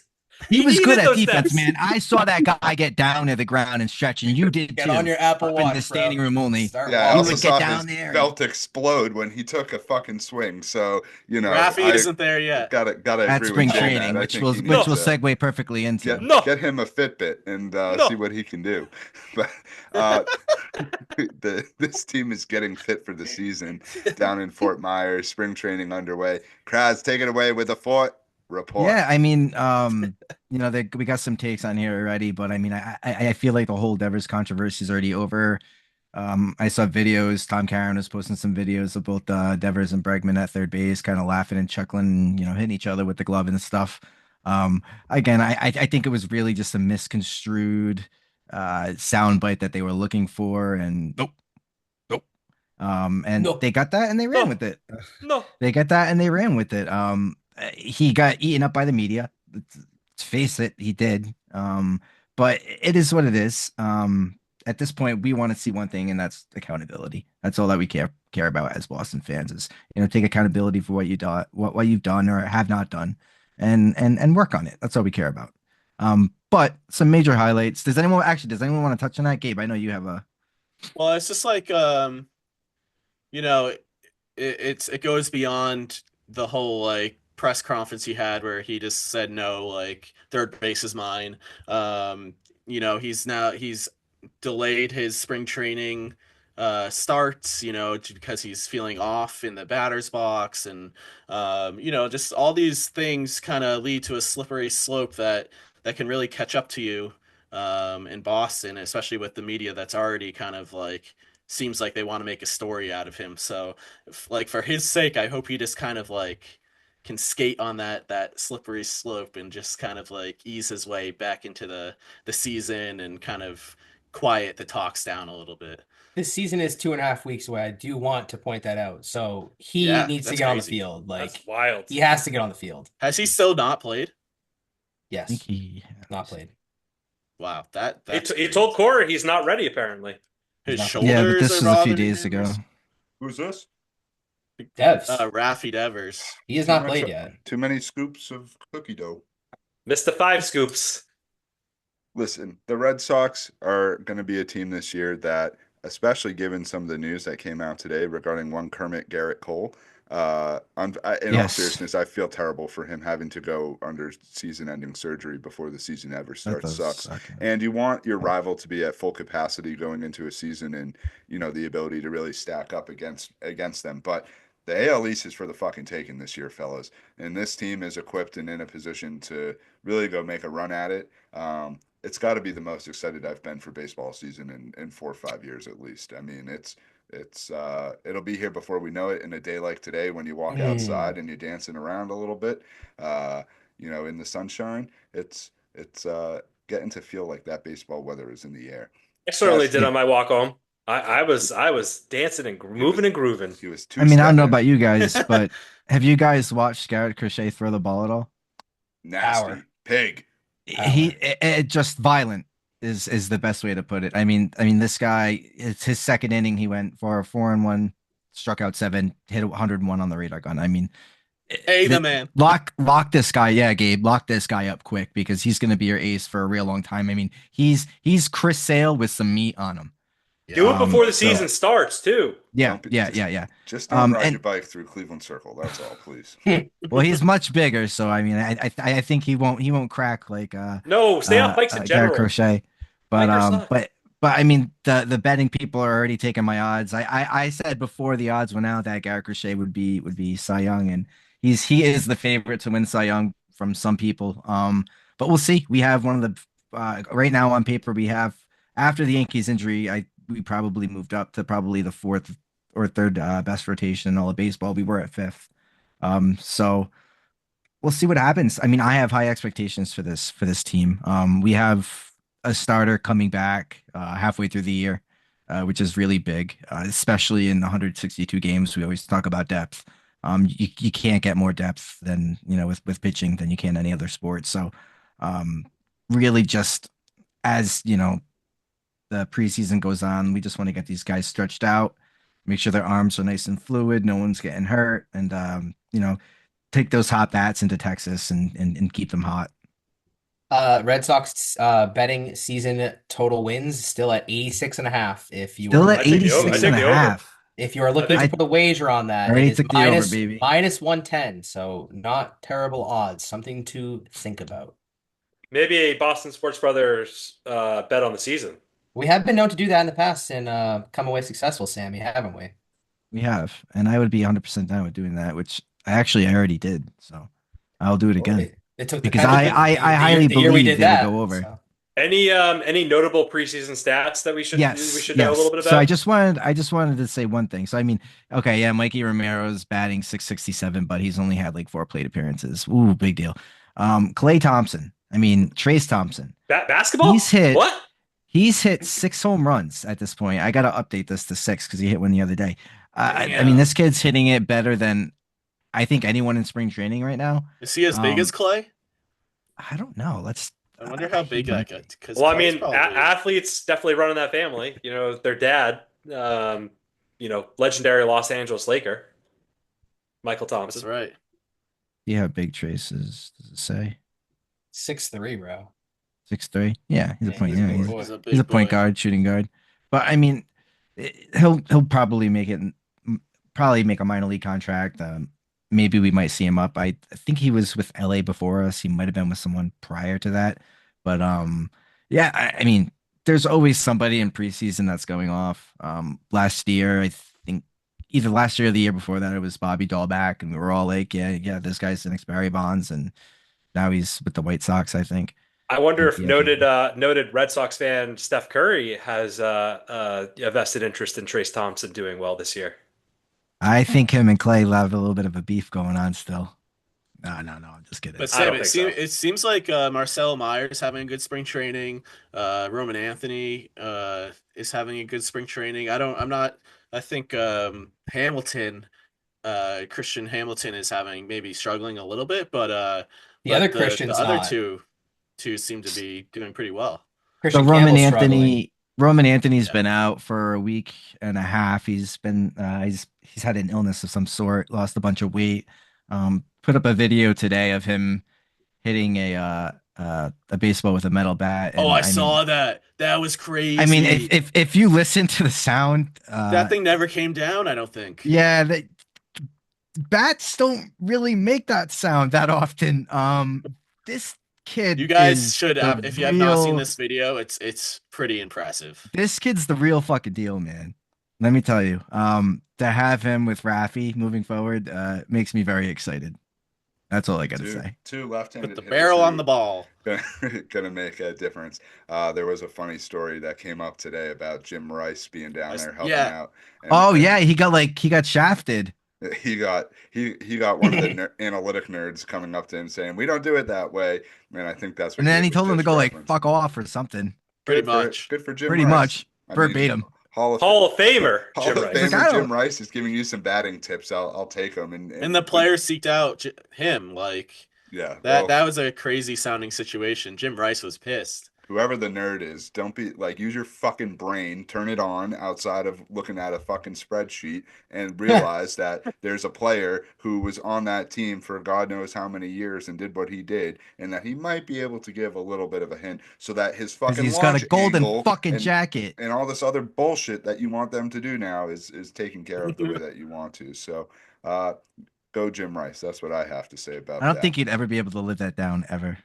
[SPEAKER 5] He was good
[SPEAKER 4] needed
[SPEAKER 5] at
[SPEAKER 4] those
[SPEAKER 5] defense,
[SPEAKER 4] steps.
[SPEAKER 5] man. I saw that guy get down to the ground and stretch, and you did
[SPEAKER 2] Get
[SPEAKER 5] too.
[SPEAKER 2] on your Apple
[SPEAKER 5] Up
[SPEAKER 2] Watch,
[SPEAKER 5] in the standing
[SPEAKER 2] bro.
[SPEAKER 5] room only.
[SPEAKER 2] Start
[SPEAKER 1] Yeah, I
[SPEAKER 5] He
[SPEAKER 1] also
[SPEAKER 5] would
[SPEAKER 1] saw
[SPEAKER 5] get
[SPEAKER 1] his
[SPEAKER 5] down there.
[SPEAKER 1] belt explode when he took a fucking swing. So
[SPEAKER 3] Rafi
[SPEAKER 1] I
[SPEAKER 3] isn't there yet.
[SPEAKER 1] gotta
[SPEAKER 5] At
[SPEAKER 1] agree
[SPEAKER 5] spring
[SPEAKER 1] with Jay
[SPEAKER 5] training,
[SPEAKER 1] Matt. I
[SPEAKER 5] which
[SPEAKER 1] think
[SPEAKER 5] will
[SPEAKER 1] he
[SPEAKER 5] which
[SPEAKER 1] needs
[SPEAKER 5] will
[SPEAKER 1] to
[SPEAKER 5] segue perfectly into.
[SPEAKER 1] get him a Fitbit and see what he can do. But this team is getting fit for the season down in Fort Myers. Spring training underway. Kraz, take it away with a Fort report.
[SPEAKER 5] Yeah, I mean, we got some takes on here already, but I mean, I feel like the whole Devers controversy is already over. I saw videos. Tom Caron was posting some videos of both Devers and Bregman at third base, kind of laughing and chuckling, hitting each other with the glove and stuff. Again, I think it was really just a misconstrued soundbite that they were looking for, and nope. And
[SPEAKER 2] No.
[SPEAKER 5] they got that and they ran with it.
[SPEAKER 4] No.
[SPEAKER 5] They got that and they ran with it. He got eaten up by the media. Let's face it, he did. But it is what it is. At this point, we want to see one thing, and that's accountability. That's all that we care about as Boston fans is, take accountability for what what you've done or have not done, and work on it. That's all we care about. But some major highlights. Does anyone want to touch on that, Gabe? I know you have a.
[SPEAKER 3] Well, it's just like it goes beyond the whole like press conference he had where he just said no, like third base is mine. He's delayed his spring training starts, because he's feeling off in the batter's box, and just all these things kind of lead to a slippery slope that can really catch up to you in Boston, especially with the media that's already kind of like seems like they want to make a story out of him. So, like for his sake, I hope he just kind of like can skate on that slippery slope and just kind of like ease his way back into the season and kind of quiet the talks down a little bit.
[SPEAKER 2] This season is 2.5 weeks away. I do want to point that out. So he needs to
[SPEAKER 3] that's
[SPEAKER 2] get on the
[SPEAKER 3] crazy.
[SPEAKER 2] field.
[SPEAKER 4] That's wild.
[SPEAKER 2] He has to get on the field.
[SPEAKER 3] Has he still not played?
[SPEAKER 2] Yes.
[SPEAKER 5] I think he
[SPEAKER 2] Not played.
[SPEAKER 3] Wow, that's
[SPEAKER 4] He
[SPEAKER 3] crazy.
[SPEAKER 4] told Corey he's not ready, apparently.
[SPEAKER 3] His
[SPEAKER 2] Yeah, but
[SPEAKER 3] shoulders
[SPEAKER 5] yeah, but this
[SPEAKER 3] are
[SPEAKER 5] was a few
[SPEAKER 3] bothering
[SPEAKER 5] days
[SPEAKER 3] him.
[SPEAKER 5] ago.
[SPEAKER 1] Who's this?
[SPEAKER 2] Devs.
[SPEAKER 3] Raffy Devers.
[SPEAKER 2] He has
[SPEAKER 1] Too
[SPEAKER 2] not
[SPEAKER 1] much,
[SPEAKER 2] played yet.
[SPEAKER 1] too many scoops of cookie dough.
[SPEAKER 4] Missed the 5 scoops.
[SPEAKER 1] Listen, the Red Sox are going to be a team this year that, especially given some of the news that came out today regarding one Kermit Garrett Cole, in all
[SPEAKER 5] Yes,
[SPEAKER 1] seriousness, I feel terrible for him having to go under season-ending surgery before the season ever
[SPEAKER 5] that
[SPEAKER 1] starts.
[SPEAKER 5] does
[SPEAKER 1] Sucks.
[SPEAKER 5] suck.
[SPEAKER 1] And you want your rival to be at full capacity going into a season, and the ability to really stack up against them. But the AL East is for the fucking taking this year, fellas. And this team is equipped and in a position to really go make a run at it. It's got to be the most excited I've been for baseball season in 4 or 5 years at least. I mean, it'll be here before we know it. In a day like today, when you walk outside and you're dancing around a little bit, in the sunshine, it's getting to feel like that baseball weather is in the air.
[SPEAKER 4] I certainly did
[SPEAKER 1] Yes,
[SPEAKER 4] on my walk home. I was dancing and
[SPEAKER 1] he was
[SPEAKER 4] moving and grooving.
[SPEAKER 1] he was
[SPEAKER 5] I mean, I don't know
[SPEAKER 1] two-stepping.
[SPEAKER 5] about you guys, but have you guys watched Garrett Crochet throw the ball at all?
[SPEAKER 1] Nasty
[SPEAKER 2] Power.
[SPEAKER 1] pig.
[SPEAKER 5] Just violent is the best way to put it. I mean, this guy, it's his second inning. He went for a 4-1, struck out 7, hit 101 on the radar gun. I mean,
[SPEAKER 3] Hey, the man.
[SPEAKER 5] lock this guy. Yeah, Gabe, lock this guy up quick because he's going to be your ace for a real long time. I mean, he's Chris Sale with some meat on him.
[SPEAKER 4] Do it before the
[SPEAKER 5] so-
[SPEAKER 4] season starts too.
[SPEAKER 5] Yeah,
[SPEAKER 1] Don't
[SPEAKER 5] yeah,
[SPEAKER 1] just,
[SPEAKER 5] yeah, yeah.
[SPEAKER 1] Just don't ride
[SPEAKER 5] and-
[SPEAKER 1] your bike through Cleveland Circle. That's all, please.
[SPEAKER 5] Well, he's much bigger, so I mean, I think he won't crack like
[SPEAKER 4] No, stay off bikes in
[SPEAKER 5] Garrett
[SPEAKER 4] general.
[SPEAKER 5] Crochet. But
[SPEAKER 4] Bikers suck.
[SPEAKER 5] I mean the betting people are already taking my odds. I said before the odds went out that Garrett Crochet would be Cy Young, and he is the favorite to win Cy Young from some people. But we'll see. We have one of the right now on paper we have after the Yankees injury. We probably moved up to probably the fourth or third best rotation in all of baseball. We were at fifth. So we'll see what happens. I mean, I have high expectations for this team. We have a starter coming back halfway through the year, which is really big, especially in 162 games. We always talk about depth. You can't get more depth than with pitching than you can any other sport. So, really, just as the preseason goes on, we just want to get these guys stretched out, make sure their arms are nice and fluid, no one's getting hurt, and take those hot bats into Texas and keep them hot.
[SPEAKER 2] Red Sox betting season total wins still at 86.5. If you
[SPEAKER 5] Still
[SPEAKER 2] are
[SPEAKER 5] at
[SPEAKER 4] I take the over.
[SPEAKER 5] 86
[SPEAKER 4] I
[SPEAKER 5] and
[SPEAKER 4] take
[SPEAKER 5] a
[SPEAKER 4] the over.
[SPEAKER 5] half.
[SPEAKER 2] if you are looking
[SPEAKER 5] I-
[SPEAKER 2] to put a wager on that,
[SPEAKER 5] already
[SPEAKER 2] it is
[SPEAKER 5] took the over, baby.
[SPEAKER 2] minus 110. So not terrible odds. Something to think about.
[SPEAKER 4] Maybe a Boston Sports Brothers bet on the season.
[SPEAKER 2] We have been known to do that in the past and come away successful, Sammy, haven't we?
[SPEAKER 5] We have, and I would be 100% down with doing that, which I already did. So I'll do it again
[SPEAKER 2] It took the
[SPEAKER 5] because
[SPEAKER 2] kind of
[SPEAKER 5] I highly
[SPEAKER 2] the year we
[SPEAKER 5] believe
[SPEAKER 2] did
[SPEAKER 5] they would
[SPEAKER 2] that.
[SPEAKER 5] go over.
[SPEAKER 2] So.
[SPEAKER 4] Any notable preseason stats that we should
[SPEAKER 5] Yes,
[SPEAKER 4] know a little bit about?
[SPEAKER 5] So I just wanted to say one thing. So I mean, okay, yeah, Mikey Romero's batting 667, but he's only had like 4 plate appearances. Ooh, big deal. Clay Thompson. I mean, Trace Thompson.
[SPEAKER 4] Basketball? What?
[SPEAKER 5] He's hit 6 home runs at this point. I got to update this to 6 because he hit one the other day. I
[SPEAKER 3] Yeah.
[SPEAKER 5] mean, this kid's hitting it better than I think anyone in spring training right now.
[SPEAKER 3] Is he as big as Clay?
[SPEAKER 5] I don't know.
[SPEAKER 3] I wonder how big that got.
[SPEAKER 4] Well, I mean, athletes definitely running that family. Their dad, legendary Los Angeles Laker, Michael Thompson.
[SPEAKER 3] That's right.
[SPEAKER 5] Yeah, how big Trace is. Does it say
[SPEAKER 2] 6'3", bro.
[SPEAKER 5] 6'3"? Yeah, he's a
[SPEAKER 2] Yeah,
[SPEAKER 5] point.
[SPEAKER 2] he's a
[SPEAKER 5] Yeah,
[SPEAKER 2] big
[SPEAKER 5] he's,
[SPEAKER 2] boy.
[SPEAKER 5] he's a point guard, shooting guard. But I mean, he'll probably probably make a minor league contract. Maybe we might see him up. I think he was with LA before us. He might have been with someone prior to that. But yeah, I mean, there's always somebody in preseason that's going off. Last year, I think either last year or the year before that, it was Bobby Dahlback, and we were all like, yeah, this guy's the next Barry Bonds, and now he's with the White Sox, I think.
[SPEAKER 4] I wonder if
[SPEAKER 5] Yeah.
[SPEAKER 4] noted Red Sox fan Steph Curry has a vested interest in Trace Thompson doing well this year.
[SPEAKER 5] I think him and Clay have a little bit of a beef going on still. No, I'm just kidding.
[SPEAKER 3] But
[SPEAKER 4] I don't
[SPEAKER 3] Sam,
[SPEAKER 4] think so.
[SPEAKER 3] it seems like Marcelo Myers having a good spring training. Roman Anthony is having a good spring training. I think Hamilton, Christian Hamilton is maybe struggling a little bit, but
[SPEAKER 2] The other Christian's
[SPEAKER 3] the other
[SPEAKER 2] not.
[SPEAKER 3] two seem to be doing pretty well.
[SPEAKER 5] So
[SPEAKER 2] Christian
[SPEAKER 5] Roman
[SPEAKER 2] Campbell's
[SPEAKER 5] Anthony,
[SPEAKER 2] struggling.
[SPEAKER 5] Roman Anthony's
[SPEAKER 3] Yeah.
[SPEAKER 5] been out for a week and a half. He's had an illness of some sort, lost a bunch of weight. Put up a video today of him hitting a baseball with a metal bat,
[SPEAKER 3] Oh,
[SPEAKER 5] and
[SPEAKER 3] I saw that. That was
[SPEAKER 5] I mean,
[SPEAKER 3] crazy.
[SPEAKER 5] if you listen to the sound,
[SPEAKER 3] That thing never came down, I don't think.
[SPEAKER 5] yeah, bats don't really make that sound that often. This
[SPEAKER 3] You
[SPEAKER 5] kid
[SPEAKER 3] guys
[SPEAKER 5] is
[SPEAKER 3] should
[SPEAKER 5] the
[SPEAKER 3] if you have not seen
[SPEAKER 5] real.
[SPEAKER 3] this video, it's pretty impressive.
[SPEAKER 5] This kid's the real fucking deal, man. Let me tell you. To have him with Rafi moving forward, makes me very excited. That's all I gotta
[SPEAKER 1] Two
[SPEAKER 5] say.
[SPEAKER 1] two
[SPEAKER 3] Put
[SPEAKER 1] left-handed
[SPEAKER 3] the
[SPEAKER 1] hitters
[SPEAKER 3] barrel on
[SPEAKER 1] who
[SPEAKER 3] the ball.
[SPEAKER 1] gonna make a difference. There was a funny story that came up today about Jim Rice being down there helping
[SPEAKER 3] Yeah.
[SPEAKER 1] out,
[SPEAKER 5] Oh yeah,
[SPEAKER 1] and
[SPEAKER 5] he got shafted,
[SPEAKER 1] he got one of the analytic nerds coming up to him saying, "We don't do it that way." Man, I think that's
[SPEAKER 5] and
[SPEAKER 1] what
[SPEAKER 5] then
[SPEAKER 1] Gabe
[SPEAKER 5] he
[SPEAKER 1] was
[SPEAKER 5] told him to
[SPEAKER 1] just
[SPEAKER 5] go like
[SPEAKER 1] referencing.
[SPEAKER 5] fuck off or something.
[SPEAKER 3] Pretty
[SPEAKER 1] Good for
[SPEAKER 3] much.
[SPEAKER 1] good for Jim
[SPEAKER 5] Pretty
[SPEAKER 1] Rice.
[SPEAKER 5] much
[SPEAKER 1] I mean,
[SPEAKER 5] verbatim.
[SPEAKER 4] Hall of Famer
[SPEAKER 1] Hall
[SPEAKER 4] Jim
[SPEAKER 1] of
[SPEAKER 5] He's like,
[SPEAKER 4] Rice.
[SPEAKER 1] Famer
[SPEAKER 5] I
[SPEAKER 1] Jim
[SPEAKER 5] don't.
[SPEAKER 1] Rice is giving you some batting tips. I'll take them.
[SPEAKER 3] And the player seeked out him. Like
[SPEAKER 1] yeah,
[SPEAKER 3] that
[SPEAKER 1] well,
[SPEAKER 3] that was a crazy sounding situation. Jim Rice was pissed.
[SPEAKER 1] whoever the nerd is, don't be like, use your fucking brain, turn it on outside of looking at a fucking spreadsheet and realize that there's a player who was on that team for God knows how many years and did what he did, and that he might be able to give a little bit of a hint so that his
[SPEAKER 5] Because
[SPEAKER 1] fucking
[SPEAKER 5] he's got a
[SPEAKER 1] launch
[SPEAKER 5] golden
[SPEAKER 1] angle
[SPEAKER 5] fucking jacket.
[SPEAKER 1] and all this other bullshit that you want them to do now is taken care of the way that you want to. So, uh, go Jim Rice. That's what I have to say
[SPEAKER 5] I
[SPEAKER 1] about
[SPEAKER 5] don't
[SPEAKER 1] that.
[SPEAKER 5] think he'd ever be able to live that down ever.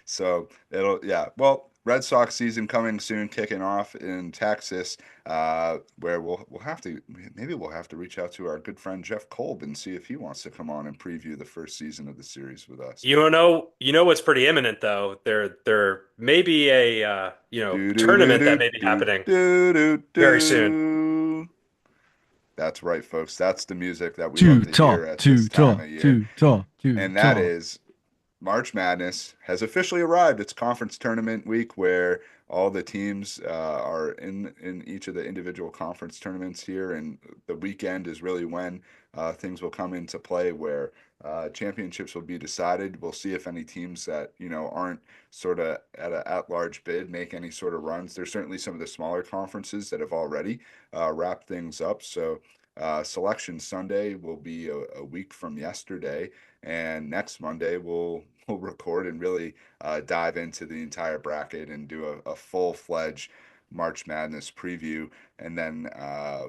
[SPEAKER 1] So it'll, yeah. Well, Red Sox season coming soon, kicking off in Texas, where we'll have to, maybe we'll have to reach out to our good friend Jeff Kolb and see if he wants to come on and preview the first season of the series with us.
[SPEAKER 4] You know what's pretty imminent though. There may be a
[SPEAKER 1] Do do do
[SPEAKER 4] tournament that
[SPEAKER 1] do
[SPEAKER 4] may be
[SPEAKER 1] do
[SPEAKER 4] happening
[SPEAKER 1] do do
[SPEAKER 4] very soon.
[SPEAKER 1] do. That's right, folks. That's the music that we love
[SPEAKER 5] Too
[SPEAKER 1] to hear
[SPEAKER 5] tall,
[SPEAKER 1] at this
[SPEAKER 5] too
[SPEAKER 1] time
[SPEAKER 5] tall,
[SPEAKER 1] of year,
[SPEAKER 5] too tall, too
[SPEAKER 1] and that
[SPEAKER 5] tall.
[SPEAKER 1] is March Madness has officially arrived. It's conference tournament week where all the teams are in each of the individual conference tournaments here, and the weekend is really when things will come into play where championships will be decided. We'll see if any teams that aren't sort of at a at-large bid make any sort of runs. There's certainly some of the smaller conferences that have already wrapped things up. So Selection Sunday will be a week from yesterday, and next Monday we'll record and really dive into the entire bracket and do a full-fledged March Madness preview, and then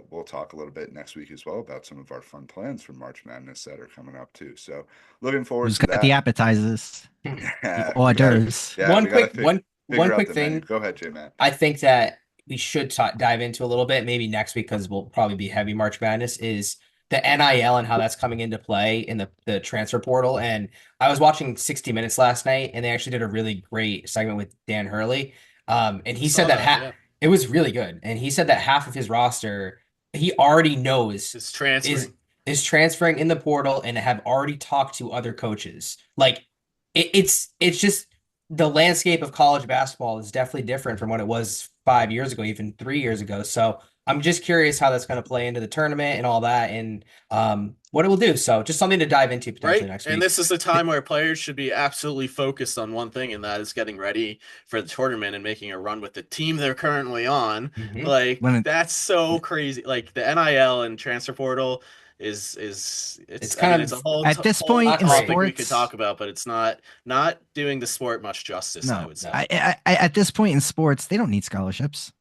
[SPEAKER 1] we'll talk a little bit next week as well about some of our fun plans for March Madness that are coming up too. So looking forward
[SPEAKER 5] Who's
[SPEAKER 1] to
[SPEAKER 5] got the
[SPEAKER 1] that.
[SPEAKER 5] appetizers? The
[SPEAKER 1] Yeah,
[SPEAKER 5] hors
[SPEAKER 1] we gotta,
[SPEAKER 5] d'oeuvres.
[SPEAKER 1] yeah,
[SPEAKER 2] One
[SPEAKER 1] we gotta
[SPEAKER 2] quick one one
[SPEAKER 1] figure out
[SPEAKER 2] quick
[SPEAKER 1] the menu.
[SPEAKER 2] thing
[SPEAKER 1] Go ahead, J man.
[SPEAKER 2] I think that we should dive into a little bit, maybe next week because we'll probably be heavy March Madness, is the NIL and how that's coming into play in the transfer portal. And I was watching 60 Minutes last night, and they actually did a really great segment with Dan Hurley. And
[SPEAKER 3] I
[SPEAKER 2] he
[SPEAKER 3] saw
[SPEAKER 2] said that
[SPEAKER 3] that, yeah.
[SPEAKER 2] it was really good. And he said that half of his roster he already knows
[SPEAKER 3] It's
[SPEAKER 2] is
[SPEAKER 3] transferring.
[SPEAKER 2] is transferring in the portal and have already talked to other coaches. Like it's just the landscape of college basketball is definitely different from what it was 5 years ago, even 3 years ago. So I'm just curious how that's going to play into the tournament and all that, and what it will do. So just something to dive into potentially
[SPEAKER 3] Right?
[SPEAKER 2] next
[SPEAKER 3] And
[SPEAKER 2] week.
[SPEAKER 3] this is the time where players should be absolutely focused on one thing, and that is getting ready for the tournament and making a run with the team they're currently on.
[SPEAKER 2] Mhm.
[SPEAKER 3] Like,
[SPEAKER 5] When
[SPEAKER 3] that's so crazy. Like the NIL and transfer portal is
[SPEAKER 2] It's
[SPEAKER 3] I mean,
[SPEAKER 2] kind
[SPEAKER 3] it's a
[SPEAKER 2] of
[SPEAKER 5] at this
[SPEAKER 3] whole
[SPEAKER 5] point
[SPEAKER 2] not
[SPEAKER 5] in
[SPEAKER 2] great.
[SPEAKER 3] topic we could
[SPEAKER 5] sports,
[SPEAKER 3] talk about, but it's not doing the sport much justice, I
[SPEAKER 5] no,
[SPEAKER 3] would say.
[SPEAKER 2] No.
[SPEAKER 5] at this point in sports, they don't need scholarships.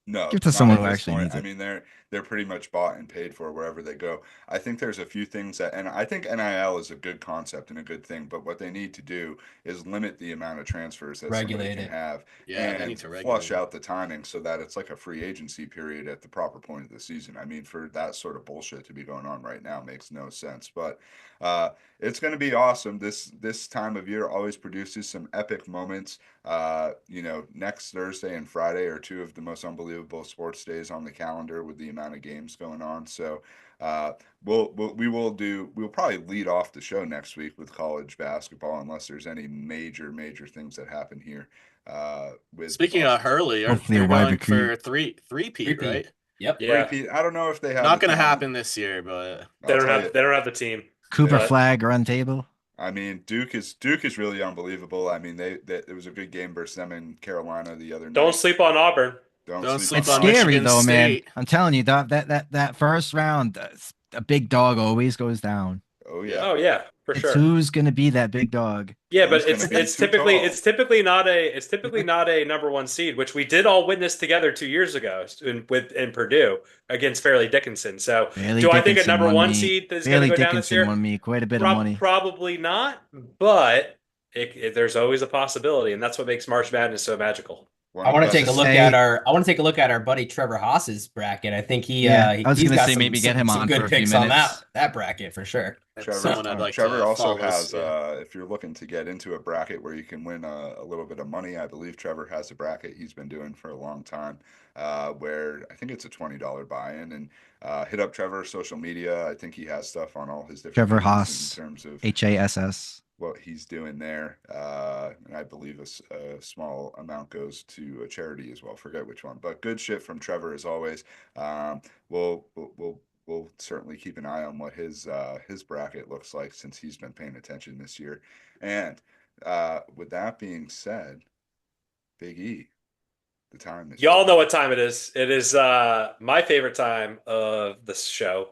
[SPEAKER 1] No,
[SPEAKER 5] Give it to
[SPEAKER 1] not
[SPEAKER 5] someone
[SPEAKER 1] at
[SPEAKER 5] who
[SPEAKER 1] this
[SPEAKER 5] actually
[SPEAKER 1] point.
[SPEAKER 5] needs
[SPEAKER 1] I
[SPEAKER 5] it.
[SPEAKER 1] mean, they're pretty much bought and paid for wherever they go. I think there's a few things that, and I think NIL is a good concept and a good thing, but what they need to do is limit the amount of transfers that somebody
[SPEAKER 2] Regulate
[SPEAKER 1] can
[SPEAKER 2] it.
[SPEAKER 1] have
[SPEAKER 3] Yeah, they need
[SPEAKER 1] and
[SPEAKER 3] to
[SPEAKER 1] flush
[SPEAKER 3] regulate it.
[SPEAKER 1] out the timing so that it's like a free agency period at the proper point of the season. I mean, for that sort of bullshit to be going on right now makes no sense. But it's going to be awesome. This time of year always produces some epic moments. Next Thursday and Friday are two of the most unbelievable sports days on the calendar with the amount of games going on. So uh, we'll probably lead off the show next week with college basketball unless there's any major things that happen here with
[SPEAKER 3] Speaking of
[SPEAKER 1] Boston.
[SPEAKER 3] Hurley,
[SPEAKER 5] Hopefully, a
[SPEAKER 3] they're
[SPEAKER 5] wide
[SPEAKER 3] going
[SPEAKER 5] recruit.
[SPEAKER 3] for three-peat,
[SPEAKER 2] Repeat.
[SPEAKER 3] right?
[SPEAKER 2] Yep.
[SPEAKER 4] Yeah,
[SPEAKER 1] Repeat. I don't know if they have
[SPEAKER 3] Not
[SPEAKER 1] the
[SPEAKER 3] going to
[SPEAKER 1] talent.
[SPEAKER 3] happen this year, but
[SPEAKER 1] I'll tell you,
[SPEAKER 4] they don't have the team,
[SPEAKER 5] Cooper
[SPEAKER 1] they,
[SPEAKER 4] but
[SPEAKER 5] flag run table.
[SPEAKER 1] I mean, Duke is really unbelievable. I mean, it was a good game versus them in Carolina the other
[SPEAKER 4] Don't
[SPEAKER 1] night.
[SPEAKER 4] sleep on Auburn.
[SPEAKER 1] Don't
[SPEAKER 3] Don't
[SPEAKER 1] sleep on
[SPEAKER 3] sleep
[SPEAKER 5] It's
[SPEAKER 3] on
[SPEAKER 1] Auburn.
[SPEAKER 5] scary
[SPEAKER 3] Michigan
[SPEAKER 5] though, man.
[SPEAKER 3] State.
[SPEAKER 5] I'm telling you that first round, a big dog always goes down.
[SPEAKER 1] Oh
[SPEAKER 3] Yeah.
[SPEAKER 1] yeah.
[SPEAKER 4] Oh yeah, for
[SPEAKER 5] It's
[SPEAKER 4] sure.
[SPEAKER 5] who's gonna be that big dog.
[SPEAKER 4] Yeah, but
[SPEAKER 1] Who's going to be
[SPEAKER 4] it's
[SPEAKER 1] too
[SPEAKER 4] typically
[SPEAKER 1] tall?
[SPEAKER 4] it's typically not a number one seed, which we did all witness together 2 years ago in Purdue against Fairleigh Dickinson. So
[SPEAKER 5] Bailey
[SPEAKER 4] do I think a
[SPEAKER 5] Dickinson
[SPEAKER 4] number
[SPEAKER 5] won
[SPEAKER 4] one
[SPEAKER 5] me.
[SPEAKER 4] seed is going to
[SPEAKER 5] Bailey
[SPEAKER 4] go down this
[SPEAKER 5] Dickinson
[SPEAKER 4] year?
[SPEAKER 5] won me quite a bit of money.
[SPEAKER 4] Probably not, but there's always a possibility, and that's what makes March Madness so magical.
[SPEAKER 1] One
[SPEAKER 2] I
[SPEAKER 1] of the
[SPEAKER 2] want to
[SPEAKER 1] best.
[SPEAKER 2] take a
[SPEAKER 5] Just
[SPEAKER 2] look
[SPEAKER 5] say,
[SPEAKER 2] at our buddy Trevor Haas's bracket. I think
[SPEAKER 5] yeah, I was
[SPEAKER 2] he's
[SPEAKER 5] gonna
[SPEAKER 2] got
[SPEAKER 5] say maybe get him
[SPEAKER 2] some
[SPEAKER 5] on
[SPEAKER 2] good
[SPEAKER 5] for a few
[SPEAKER 2] picks on that
[SPEAKER 5] minutes.
[SPEAKER 2] that bracket for sure.
[SPEAKER 3] That's
[SPEAKER 1] Trevor,
[SPEAKER 3] someone I'd like
[SPEAKER 1] Trevor
[SPEAKER 3] to
[SPEAKER 1] also
[SPEAKER 3] follow.
[SPEAKER 1] has,
[SPEAKER 3] Yeah.
[SPEAKER 1] if you're looking to get into a bracket where you can win a little bit of money, I believe Trevor has a bracket he's been doing for a long time, where I think it's a $20 buy-in, and hit up Trevor's social media. I think he has stuff on all his different
[SPEAKER 5] Trevor
[SPEAKER 1] feeds in
[SPEAKER 5] Haas,
[SPEAKER 1] terms of
[SPEAKER 5] Hass.
[SPEAKER 1] what he's doing there. And I believe a small amount goes to a charity as well. Forget which one, but good shit from Trevor as always. Um, we'll certainly keep an eye on what his bracket looks like since he's been paying attention this year. And with that being said, Big E, the time is
[SPEAKER 4] Y'all
[SPEAKER 1] right.
[SPEAKER 4] know what time it is. It is my favorite time of this show.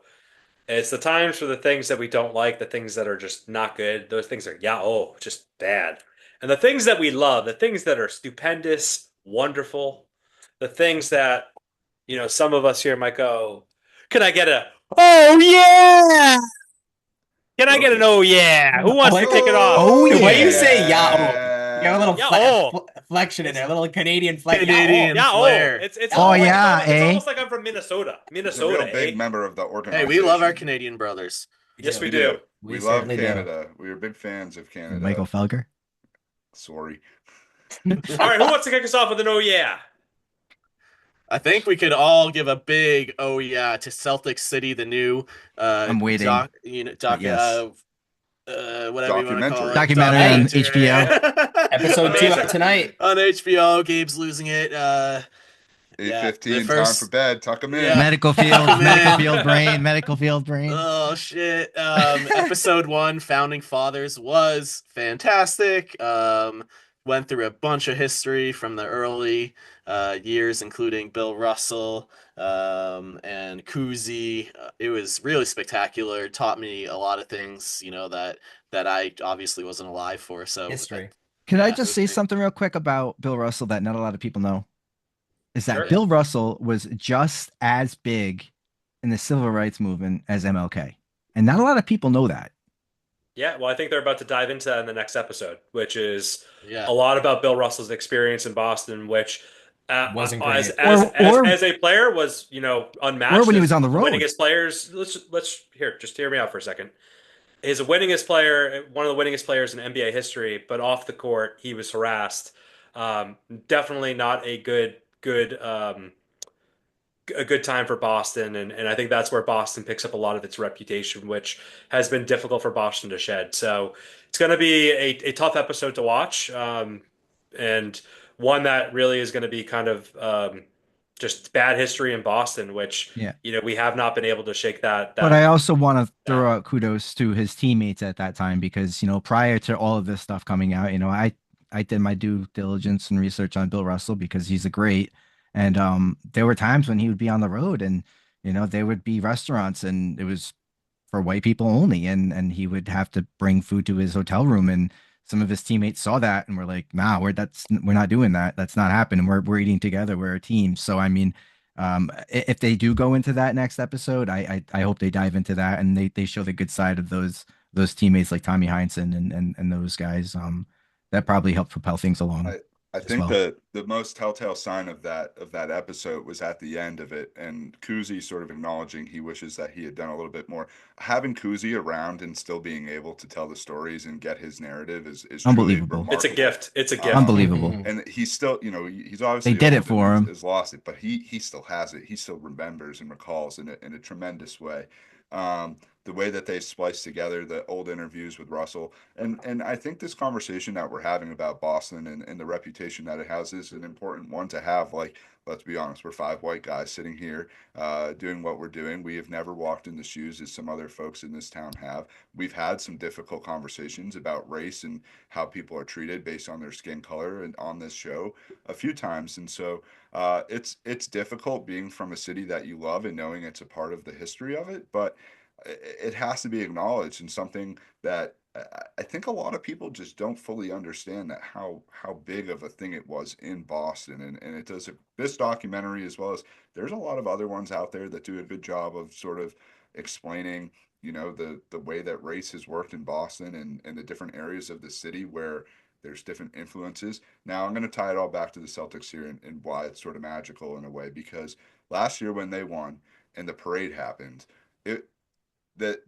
[SPEAKER 4] It's the times for the things that we don't like, the things that are just not good. Those things are, yeah, oh, just bad. And the things that we love, the things that are stupendous, wonderful, the things that, some of us here might go, can I get a, oh yeah? Can I get an
[SPEAKER 1] Okay.
[SPEAKER 4] oh yeah? Who wants to
[SPEAKER 2] Like,
[SPEAKER 4] kick it off?
[SPEAKER 5] Oh,
[SPEAKER 2] the way you
[SPEAKER 5] yeah.
[SPEAKER 2] say "yeah," you got a little
[SPEAKER 4] Yeah, oh.
[SPEAKER 2] flexion in there, a little Canadian flex.
[SPEAKER 3] Canadian
[SPEAKER 4] Yeah,
[SPEAKER 3] flair.
[SPEAKER 4] It's
[SPEAKER 5] Oh,
[SPEAKER 4] almost like
[SPEAKER 5] yeah,
[SPEAKER 4] it's
[SPEAKER 5] eh?
[SPEAKER 4] almost like I'm from Minnesota.
[SPEAKER 1] He's a real
[SPEAKER 4] Minnesota,
[SPEAKER 1] big
[SPEAKER 4] eh?
[SPEAKER 1] member of the
[SPEAKER 3] Hey,
[SPEAKER 1] organization.
[SPEAKER 3] we love our Canadian brothers.
[SPEAKER 4] Yes, we
[SPEAKER 1] We
[SPEAKER 4] do.
[SPEAKER 1] do.
[SPEAKER 2] We
[SPEAKER 1] We love
[SPEAKER 2] certainly do.
[SPEAKER 1] Canada. We are big fans of Canada.
[SPEAKER 5] Michael Felger.
[SPEAKER 1] Sorry.
[SPEAKER 4] All right, who wants to kick us off with an oh yeah?
[SPEAKER 3] I think we could all give a big oh yeah to Celtics City, the new
[SPEAKER 5] I'm waiting, yes.
[SPEAKER 3] whatever you want to call it.
[SPEAKER 5] Documentary on HBO.
[SPEAKER 2] Episode 2 out tonight.
[SPEAKER 3] On HBO. Gabe's losing it. Yeah,
[SPEAKER 1] 8:15, time for bed. Tuck him in.
[SPEAKER 3] Yeah.
[SPEAKER 5] Medical field,
[SPEAKER 3] Man.
[SPEAKER 5] medical field brain.
[SPEAKER 3] Oh shit. Episode 1, Founding Fathers, was fantastic. Went through a bunch of history from the early years, including Bill Russell and Kuzi. It was really spectacular. Taught me a lot of things, that I obviously wasn't alive for. So
[SPEAKER 2] History.
[SPEAKER 5] Can I
[SPEAKER 3] Yeah,
[SPEAKER 5] just
[SPEAKER 3] it
[SPEAKER 5] say
[SPEAKER 3] was great.
[SPEAKER 5] something real quick about Bill Russell that not a lot of people know? Is that
[SPEAKER 4] Sure.
[SPEAKER 5] Bill Russell was just as big in the civil rights movement as MLK. And not a lot of people know that.
[SPEAKER 4] Yeah, well, I think they're about to dive into that in the next episode, which is
[SPEAKER 3] Yeah.
[SPEAKER 4] a lot about Bill Russell's experience in Boston, which
[SPEAKER 2] Wasn't
[SPEAKER 4] as
[SPEAKER 2] great.
[SPEAKER 4] as a player was unmatched.
[SPEAKER 5] Or when he
[SPEAKER 4] as
[SPEAKER 5] was on the road.
[SPEAKER 4] winningest players. Let's just hear me out for a second. He's a winningest player, one of the winningest players in NBA history, but off the court he was harassed. Definitely not a good time for Boston, and I think that's where Boston picks up a lot of its reputation, which has been difficult for Boston to shed. So it's going to be a tough episode to watch, and one that really is going to be kind of just bad history in Boston, which
[SPEAKER 5] Yeah.
[SPEAKER 4] we have not been able to shake that.
[SPEAKER 5] But I also want to throw
[SPEAKER 4] Yeah.
[SPEAKER 5] out kudos to his teammates at that time because, prior to all of this stuff coming out, I did my due diligence and research on Bill Russell because he's a great. And there were times when he would be on the road and, there would be restaurants and it was for white people only. And he would have to bring food to his hotel room. And some of his teammates saw that and were like, nah, we're not doing that. That's not happening. We're eating together. We're a team. So, I mean, if they do go into that next episode, I hope they dive into that and they show the good side of those teammates like Tommy Heinsohn and those guys. That probably helped propel things along.
[SPEAKER 1] I
[SPEAKER 5] as
[SPEAKER 1] think
[SPEAKER 5] well.
[SPEAKER 1] the most telltale sign of that episode was at the end of it, and Kuzi sort of acknowledging he wishes that he had done a little bit more. Having Kuzi around and still being able to tell the stories and get his narrative is truly
[SPEAKER 5] Unbelievable.
[SPEAKER 1] remarkable.
[SPEAKER 4] It's a gift. It's a gift.
[SPEAKER 5] Unbelievable.
[SPEAKER 1] And he's still, he's obviously
[SPEAKER 5] They did it
[SPEAKER 1] old
[SPEAKER 5] for
[SPEAKER 1] and
[SPEAKER 5] him.
[SPEAKER 1] has lost it, but he still has it. He still remembers and recalls in a tremendous way. The way that they splice together the old interviews with Russell. And I think this conversation that we're having about Boston and the reputation that it has is an important one to have. Like, let's be honest, we're five white guys sitting here doing what we're doing. We have never walked in the shoes as some other folks in this town have. We've had some difficult conversations about race and how people are treated based on their skin color and on this show a few times. And so it's difficult being from a city that you love and knowing it's a part of the history of it, but it has to be acknowledged, and something that I think a lot of people just don't fully understand, that how big of a thing it was in Boston. And it does this documentary, as well as there's a lot of other ones out there that do a good job of sort of explaining, the way that race has worked in Boston and the different areas of the city where there's different influences. Now I'm going to tie it all back to the Celtics here, and why it's sort of magical in a way, because last year when they won and the parade happened, it the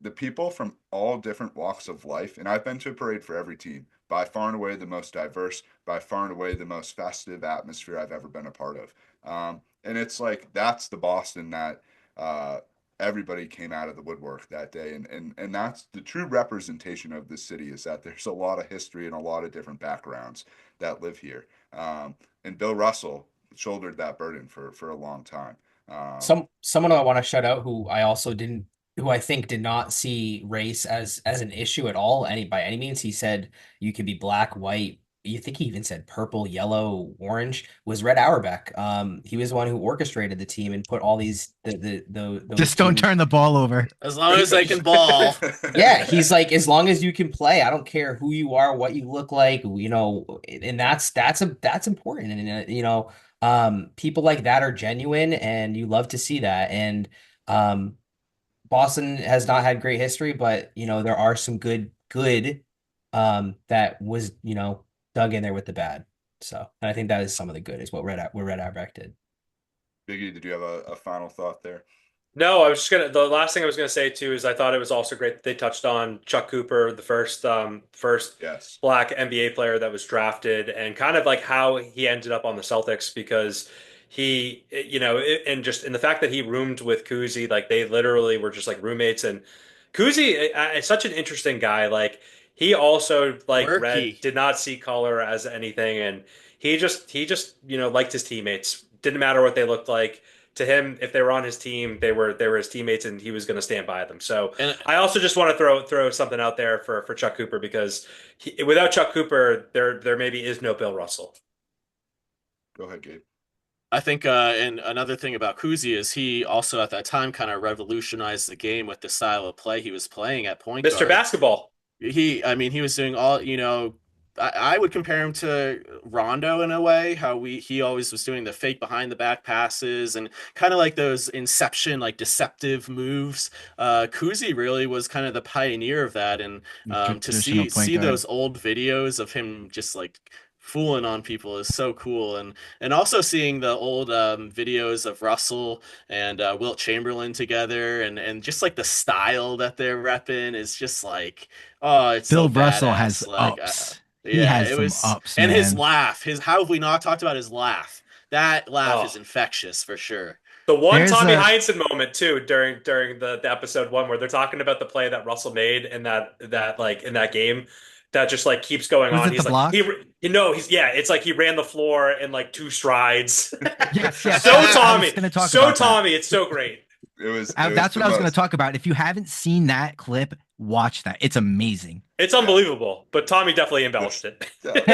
[SPEAKER 1] the people from all different walks of life, and I've been to a parade for every team, by far and away the most diverse, by far and away the most festive atmosphere I've ever been a part of. And it's like that's the Boston that uh, everybody came out of the woodwork that day, and that's the true representation of this city, is that there's a lot of history and a lot of different backgrounds that live here. And Bill Russell shouldered that burden for a long time.
[SPEAKER 2] Someone I want to shout out who I also didn't who I think did not see race as an issue at all, by any means. He said you could be black, white. You think he even said purple, yellow, orange, was Red Auerbach. He was the one who orchestrated the team and put all those
[SPEAKER 5] Just don't
[SPEAKER 2] teams.
[SPEAKER 5] turn the ball over.
[SPEAKER 3] As long as they can ball.
[SPEAKER 2] Yeah, he's like, as long as you can play, I don't care who you are, what you look like, and that's important. And people like that are genuine, and you love to see that. And Boston has not had great history, but there are some good that was dug in there with the bad. So, and I think that is some of the good, is what Red Auerbach did.
[SPEAKER 1] Biggie, did you have a final thought there?
[SPEAKER 4] No, I was just gonna. The last thing I was gonna say too is I thought it was also great that they touched on Chuck Cooper, the first
[SPEAKER 1] Yes.
[SPEAKER 4] black NBA player that was drafted, and kind of like how he ended up on the Celtics, because and just in the fact that he roomed with Kuzi, like they literally were just like roommates. And Kuzi is such an interesting guy. Like he also like
[SPEAKER 3] Quirky.
[SPEAKER 4] did not see color as anything, and he just liked his teammates. Didn't matter what they looked like to him. If they were on his team, they were his teammates, and he was going to stand by them. So
[SPEAKER 3] And
[SPEAKER 4] I also just want to throw something out there for Chuck Cooper, because without Chuck Cooper, there maybe is no Bill Russell.
[SPEAKER 1] Go ahead, Gabe.
[SPEAKER 3] I think, and another thing about Kuzi is he also at that time kind of revolutionized the game with the style of play he was playing at point
[SPEAKER 4] Mr.
[SPEAKER 3] guard.
[SPEAKER 4] Basketball.
[SPEAKER 3] I mean, he was doing all, I would compare him to Rondo in a way, how he always was doing the fake behind the back passes and kind of like those inception, like deceptive moves. Kuzi really was kind of the pioneer of that, and to
[SPEAKER 5] Traditional point
[SPEAKER 3] see
[SPEAKER 5] guard.
[SPEAKER 3] those old videos of him just like fooling on people is so cool. And also seeing the old videos of Russell and Wilt Chamberlain together, and just like the style that they're repping is just like, oh, it's so
[SPEAKER 5] Bill Russell has
[SPEAKER 3] badass. Like
[SPEAKER 5] ups. He
[SPEAKER 3] yeah,
[SPEAKER 5] has
[SPEAKER 3] it
[SPEAKER 5] some
[SPEAKER 3] was.
[SPEAKER 5] ups,
[SPEAKER 3] And his
[SPEAKER 5] man.
[SPEAKER 3] laugh, how have we not talked about his laugh? That laugh is
[SPEAKER 4] Oh,
[SPEAKER 3] infectious for sure.
[SPEAKER 4] the one
[SPEAKER 5] There's
[SPEAKER 4] Tommy
[SPEAKER 5] a
[SPEAKER 4] Heinsohn moment too, during the episode one, where they're talking about the play that Russell made, and that like in that game that just like keeps going
[SPEAKER 5] was
[SPEAKER 4] on.
[SPEAKER 5] it the
[SPEAKER 4] He's like
[SPEAKER 5] block?
[SPEAKER 4] he's yeah, it's like he ran the floor in like two strides.
[SPEAKER 5] Yes, yes.
[SPEAKER 4] So
[SPEAKER 5] I was
[SPEAKER 4] Tommy,
[SPEAKER 5] going to talk
[SPEAKER 4] so
[SPEAKER 5] about that.
[SPEAKER 4] Tommy, it's so great.
[SPEAKER 1] It was
[SPEAKER 5] That's
[SPEAKER 1] the
[SPEAKER 5] what I was going to
[SPEAKER 1] most.
[SPEAKER 5] talk about. If you haven't seen that clip, watch that. It's amazing.
[SPEAKER 4] It's
[SPEAKER 1] Yeah.
[SPEAKER 4] unbelievable, but Tommy definitely embellished
[SPEAKER 1] Just,
[SPEAKER 4] it.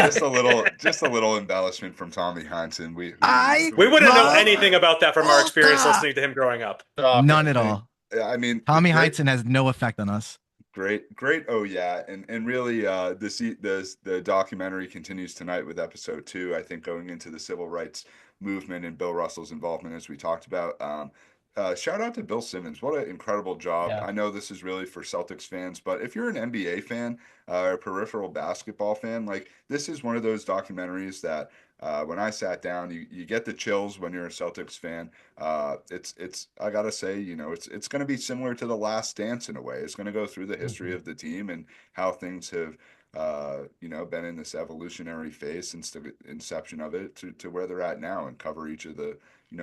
[SPEAKER 1] just a little embellishment from Tommy Heinsohn.
[SPEAKER 5] I
[SPEAKER 4] We wouldn't know
[SPEAKER 5] love
[SPEAKER 4] anything about that from our experience
[SPEAKER 5] Ulta.
[SPEAKER 4] listening to him growing up.
[SPEAKER 3] Stop
[SPEAKER 5] None
[SPEAKER 3] it.
[SPEAKER 5] at all.
[SPEAKER 1] I mean,
[SPEAKER 5] Tommy
[SPEAKER 1] great,
[SPEAKER 5] Heinsohn has no effect on us.
[SPEAKER 1] great. Oh yeah, and really, the documentary continues tonight with episode 2. I think going into the civil rights movement and Bill Russell's involvement, as we talked about. Shout out to Bill Simmons. What an incredible job.
[SPEAKER 2] Yeah.
[SPEAKER 1] I know this is really for Celtics fans, but if you're an NBA fan or a peripheral basketball fan, like this is one of those documentaries that when I sat down, you get the chills when you're a Celtics fan. It's I gotta say, it's going to be similar to The Last Dance in a way. It's going to go through the history
[SPEAKER 2] Mhm.
[SPEAKER 1] of the team and how things have been in this evolutionary phase since the inception of it to where they're at now, and cover each of the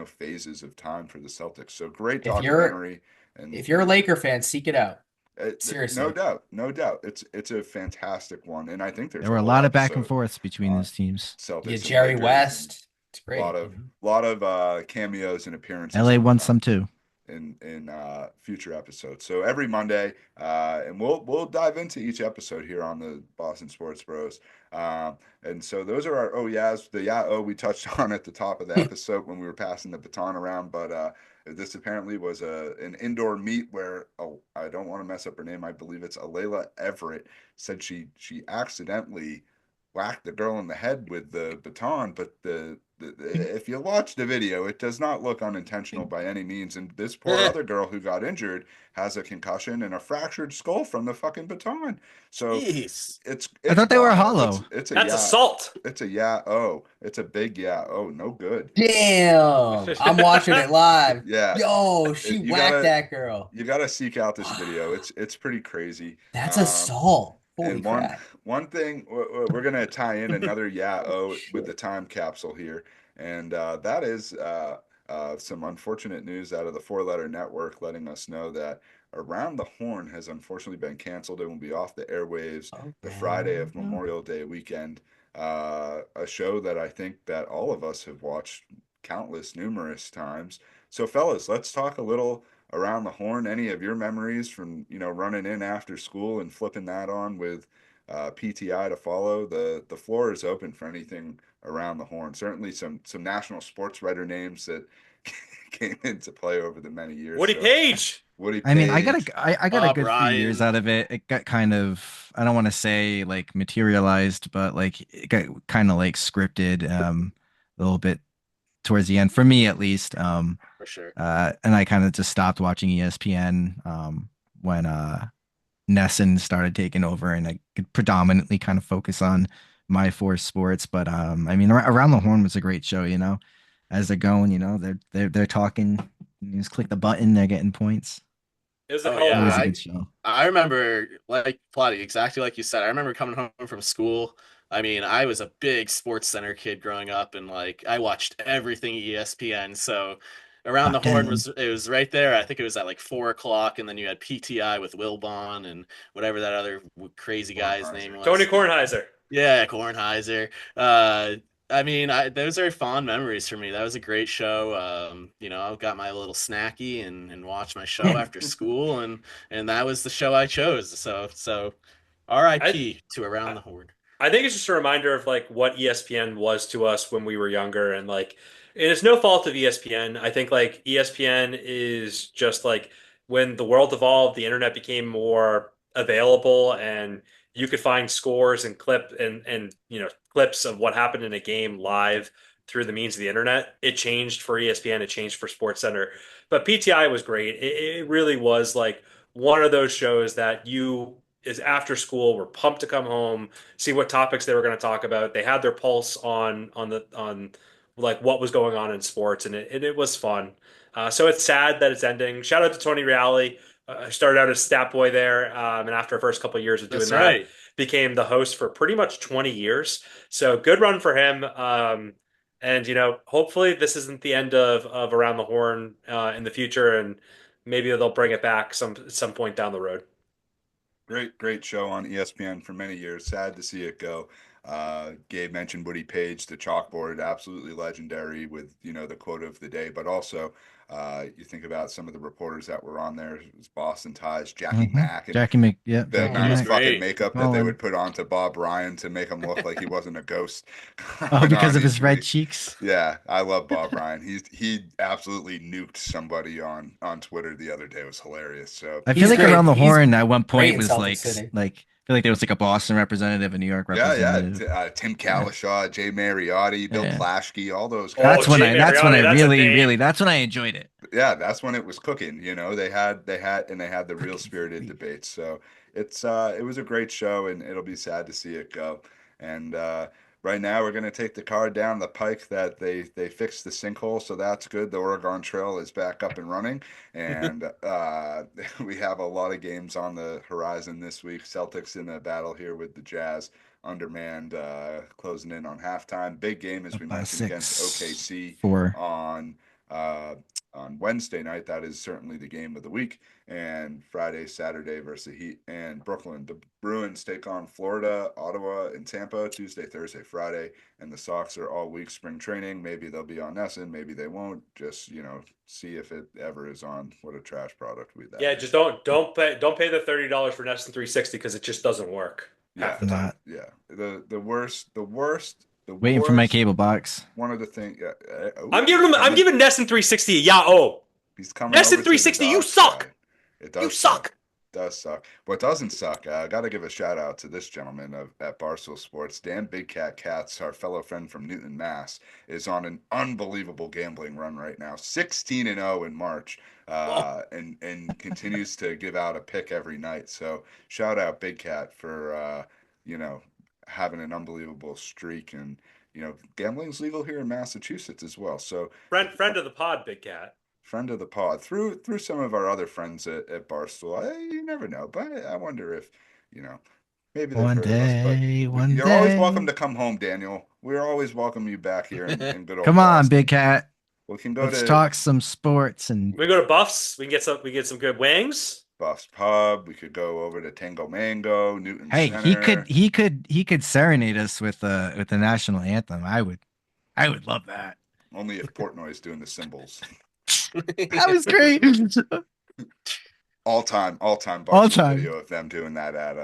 [SPEAKER 1] phases of time for the Celtics. So great
[SPEAKER 2] If you're
[SPEAKER 1] documentary. And
[SPEAKER 2] if you're a Laker fan, seek it out.
[SPEAKER 1] No
[SPEAKER 2] Seriously.
[SPEAKER 1] doubt, no doubt. It's a fantastic one, and I think there's
[SPEAKER 5] There
[SPEAKER 1] a
[SPEAKER 5] were a
[SPEAKER 1] whole
[SPEAKER 5] lot of back and
[SPEAKER 1] episode
[SPEAKER 5] forths between
[SPEAKER 1] on
[SPEAKER 5] those teams.
[SPEAKER 2] Yeah,
[SPEAKER 1] Celtics and
[SPEAKER 2] Jerry
[SPEAKER 1] Lakers, and
[SPEAKER 2] West. It's
[SPEAKER 1] a
[SPEAKER 2] great.
[SPEAKER 1] lot of cameos and appearances
[SPEAKER 5] LA
[SPEAKER 1] on
[SPEAKER 5] won some too.
[SPEAKER 1] in future episodes. So every Monday, and we'll dive into each episode here on the Boston Sports Bros. And so those are our oh yeahs. The yeah oh we touched on at the top of the episode when we were passing the baton around, but this apparently was an indoor meet where I don't want to mess up her name. I believe it's Alayla Everett said she accidentally whacked the girl in the head with the baton, but if you watch the video, it does not look unintentional by any means. And this poor other girl who got injured has a concussion and a fractured skull from the fucking baton. So
[SPEAKER 3] Jeez.
[SPEAKER 1] it's
[SPEAKER 5] I thought they were
[SPEAKER 1] wild.
[SPEAKER 5] hollow.
[SPEAKER 1] It's a
[SPEAKER 4] That's
[SPEAKER 1] yeah.
[SPEAKER 4] assault.
[SPEAKER 1] It's a yeah. Oh, it's a big yeah. Oh, no good.
[SPEAKER 2] Damn. I'm watching it live.
[SPEAKER 1] Yeah.
[SPEAKER 2] Yo, she
[SPEAKER 1] You
[SPEAKER 2] whacked
[SPEAKER 1] gotta
[SPEAKER 2] that girl.
[SPEAKER 1] you gotta seek out this video. It's pretty crazy.
[SPEAKER 2] That's assault. Holy
[SPEAKER 1] And
[SPEAKER 2] crap.
[SPEAKER 1] one thing we're gonna tie in another yeah oh with the time capsule here, and that is some unfortunate news out of the four-letter network, letting us know that Around the Horn has unfortunately been canceled. It will be off the airwaves the Friday of Memorial Day weekend. A show that I think that all of us have watched numerous times. So, fellas, let's talk a little Around the Horn. Any of your memories from running in after school and flipping that on with PTI to follow? The floor is open for anything Around the Horn. Certainly some national sports writer names that came into play over the many years.
[SPEAKER 4] Woody
[SPEAKER 1] So,
[SPEAKER 4] Page.
[SPEAKER 1] Woody
[SPEAKER 5] I mean,
[SPEAKER 1] Page.
[SPEAKER 5] I got a
[SPEAKER 3] Bob
[SPEAKER 5] good few years
[SPEAKER 3] Ryan.
[SPEAKER 5] out of it. It got kind of, I don't want to say like materialized, but like it got kind of like scripted a little bit towards the end for me at least.
[SPEAKER 3] For sure.
[SPEAKER 5] And I kind of just stopped watching ESPN when Nesson started taking over, and I could predominantly kind of focus on my four sports. But I mean, Around the Horn was a great show. As they're going, they're talking. You just click the button, they're getting points.
[SPEAKER 4] It was a
[SPEAKER 3] Oh
[SPEAKER 4] hell of
[SPEAKER 5] Always a
[SPEAKER 3] yeah,
[SPEAKER 4] a
[SPEAKER 5] good show.
[SPEAKER 3] I remember, like Plotty, exactly like you said. I remember coming home from school. I mean, I was a big Sports Center kid growing up, and like I watched everything ESPN. So Around the Horn
[SPEAKER 5] Baton.
[SPEAKER 3] was right there. I think it was at like 4 o'clock, and then you had PTI with Wilbon and whatever that other crazy guy's name
[SPEAKER 1] Kornheiser.
[SPEAKER 4] Tony
[SPEAKER 3] was.
[SPEAKER 4] Kornheiser.
[SPEAKER 3] Yeah, Kornheiser. I mean, those are fond memories for me. That was a great show. I got my little snacky and watched my show after school, and that was the show I chose. So,
[SPEAKER 4] I,
[SPEAKER 3] R.I.P. to Around the Horn.
[SPEAKER 4] I think it's just a reminder of like what ESPN was to us when we were younger, and like, and it's no fault of ESPN. I think like ESPN is just like when the world evolved, the internet became more available, and you could find scores and clips of what happened in a game live through the means of the internet. It changed for ESPN, it changed for SportsCenter, but PTI was great. It really was like one of those shows that you is after school. We're pumped to come home, see what topics they were going to talk about. They had their pulse on like what was going on in sports, and it was fun. So it's sad that it's ending. Shout out to Tony Reale. Started out as stat boy there, and after the first couple of years of doing
[SPEAKER 3] That's
[SPEAKER 4] that,
[SPEAKER 3] right.
[SPEAKER 4] became the host for pretty much 20 years. So good run for him. And hopefully this isn't the end of Around the Horn in the future, and maybe they'll bring it back some point down the road.
[SPEAKER 1] Great show on ESPN for many years. Sad to see it go. Gabe mentioned Woody Page, the chalkboard, absolutely legendary with, the quote of the day, but also you think about some of the reporters that were on there. It was Boston Ties, Jackie Mack, and
[SPEAKER 5] Yeah,
[SPEAKER 1] the
[SPEAKER 5] Jackie
[SPEAKER 3] That
[SPEAKER 1] amount
[SPEAKER 3] was
[SPEAKER 1] of
[SPEAKER 5] Mack.
[SPEAKER 1] fucking
[SPEAKER 3] great.
[SPEAKER 1] makeup that they
[SPEAKER 5] Colin.
[SPEAKER 1] would put onto Bob Ryan to make him look like he wasn't a ghost
[SPEAKER 5] Oh,
[SPEAKER 1] going
[SPEAKER 5] because
[SPEAKER 1] on
[SPEAKER 5] of
[SPEAKER 1] each
[SPEAKER 5] his red
[SPEAKER 1] week.
[SPEAKER 5] cheeks.
[SPEAKER 1] Yeah, I love Bob Ryan. He absolutely nuked somebody on Twitter the other day. It was hilarious. So
[SPEAKER 5] I feel
[SPEAKER 2] He's
[SPEAKER 5] like
[SPEAKER 2] great.
[SPEAKER 5] Around the
[SPEAKER 2] He's
[SPEAKER 5] Horn at one
[SPEAKER 2] great
[SPEAKER 5] point
[SPEAKER 2] in
[SPEAKER 5] was
[SPEAKER 2] Celtics
[SPEAKER 5] like
[SPEAKER 2] City.
[SPEAKER 5] I feel like there was like a Boston representative, a New York
[SPEAKER 1] yeah.
[SPEAKER 5] representative.
[SPEAKER 1] Tim
[SPEAKER 5] Yeah,
[SPEAKER 1] Calishaw, Jay Mariotti, Bill
[SPEAKER 5] yeah.
[SPEAKER 1] Plaschke, all those
[SPEAKER 4] Oh,
[SPEAKER 1] guys.
[SPEAKER 4] Jay
[SPEAKER 5] That's when I
[SPEAKER 4] Mariotti, that's a name.
[SPEAKER 5] really that's when I enjoyed it.
[SPEAKER 1] Yeah, that's when it was cooking. They had the real
[SPEAKER 5] Cooking for
[SPEAKER 1] spirited
[SPEAKER 5] me.
[SPEAKER 1] debates. So it was a great show, and it'll be sad to see it go. And right now we're gonna take the car down the Pike that they fixed the sinkhole, so that's good. The Oregon Trail is back up and running, and we have a lot of games on the horizon this week. Celtics in a battle here with the Jazz. Undermanned, closing in on halftime. Big game, as
[SPEAKER 5] Up
[SPEAKER 1] we
[SPEAKER 5] by
[SPEAKER 1] mentioned, against
[SPEAKER 5] 6,
[SPEAKER 1] OKC
[SPEAKER 5] 4.
[SPEAKER 1] on on Wednesday night. That is certainly the game of the week. And Friday, Saturday versus the Heat and Brooklyn. The Bruins take on Florida, Ottawa, and Tampa Tuesday, Thursday, Friday. And the Sox are all week spring training. Maybe they'll be on Nesson, maybe they won't. Just, see if it ever is on. What a trash product that
[SPEAKER 4] Yeah,
[SPEAKER 1] is.
[SPEAKER 4] just don't pay the $30 for Nesson 360 because it just doesn't work
[SPEAKER 1] Yeah,
[SPEAKER 4] half the time.
[SPEAKER 1] yeah. The
[SPEAKER 5] Waiting for my
[SPEAKER 1] worst.
[SPEAKER 5] cable box.
[SPEAKER 1] One of the things. Yeah,
[SPEAKER 4] I'm giving Nesson 360 a yeah.
[SPEAKER 1] He's coming
[SPEAKER 4] Nesson
[SPEAKER 1] over to the
[SPEAKER 4] 360, you
[SPEAKER 1] Dock
[SPEAKER 4] suck.
[SPEAKER 1] side. It
[SPEAKER 4] You
[SPEAKER 1] does
[SPEAKER 4] suck.
[SPEAKER 1] suck. Does suck. What doesn't suck, I got to give a shout out to this gentleman at Barstool Sports. Dan Big Cat Katz, our fellow friend from Newton, Mass, is on an unbelievable gambling run right now. 16-0 in March, and continues to give out a pick every night. So shout out Big Cat for having an unbelievable streak, and gambling's legal here in Massachusetts as well. So
[SPEAKER 4] Friend of the pod, Big Cat.
[SPEAKER 1] friend of the pod through some of our other friends at Barstool. You never know, but I wonder if maybe they've
[SPEAKER 5] One
[SPEAKER 1] heard of us. But
[SPEAKER 5] day, one
[SPEAKER 1] you're always welcome
[SPEAKER 5] day.
[SPEAKER 1] to come home, Daniel. We're always welcome you back here in good old
[SPEAKER 5] Come on,
[SPEAKER 1] Boston.
[SPEAKER 5] Big Cat.
[SPEAKER 1] We can go
[SPEAKER 5] Let's
[SPEAKER 1] to
[SPEAKER 5] talk some sports and
[SPEAKER 4] We go to Buffs. We get some good wings.
[SPEAKER 1] Buff's Pub. We could go over to Tango Mango, Newton
[SPEAKER 5] hey,
[SPEAKER 1] Center.
[SPEAKER 5] he could serenade us with the national anthem. I would love that.
[SPEAKER 1] Only if Portnoy's doing the cymbals.
[SPEAKER 5] That was great.
[SPEAKER 1] All time
[SPEAKER 5] All
[SPEAKER 1] Barstool
[SPEAKER 5] time.
[SPEAKER 1] video of them doing that at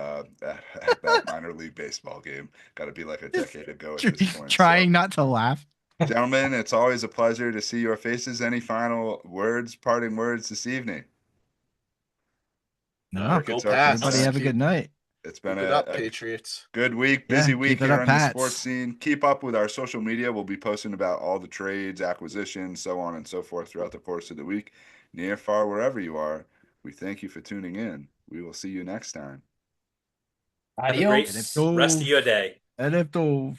[SPEAKER 1] that minor league baseball game. Got to be like a decade ago at this point.
[SPEAKER 5] Trying not to laugh.
[SPEAKER 1] Gentlemen, it's always a pleasure to see your faces. Any final words, parting words this evening?
[SPEAKER 5] No,
[SPEAKER 3] Go
[SPEAKER 1] It's our
[SPEAKER 3] Pats.
[SPEAKER 5] everybody have a good night.
[SPEAKER 1] It's been
[SPEAKER 3] Keep it up,
[SPEAKER 1] a
[SPEAKER 3] Patriots.
[SPEAKER 1] good week, busy
[SPEAKER 5] Yeah,
[SPEAKER 1] week
[SPEAKER 5] keep it
[SPEAKER 1] here
[SPEAKER 5] up,
[SPEAKER 1] in the
[SPEAKER 5] Pats.
[SPEAKER 1] sports scene. Keep up with our social media. We'll be posting about all the trades, acquisitions, so on and so forth throughout the course of the week. Near, far, wherever you are, we thank you for tuning in. We will see you next time.
[SPEAKER 4] Have a great
[SPEAKER 2] Adios.
[SPEAKER 4] rest of your day.
[SPEAKER 5] Edito.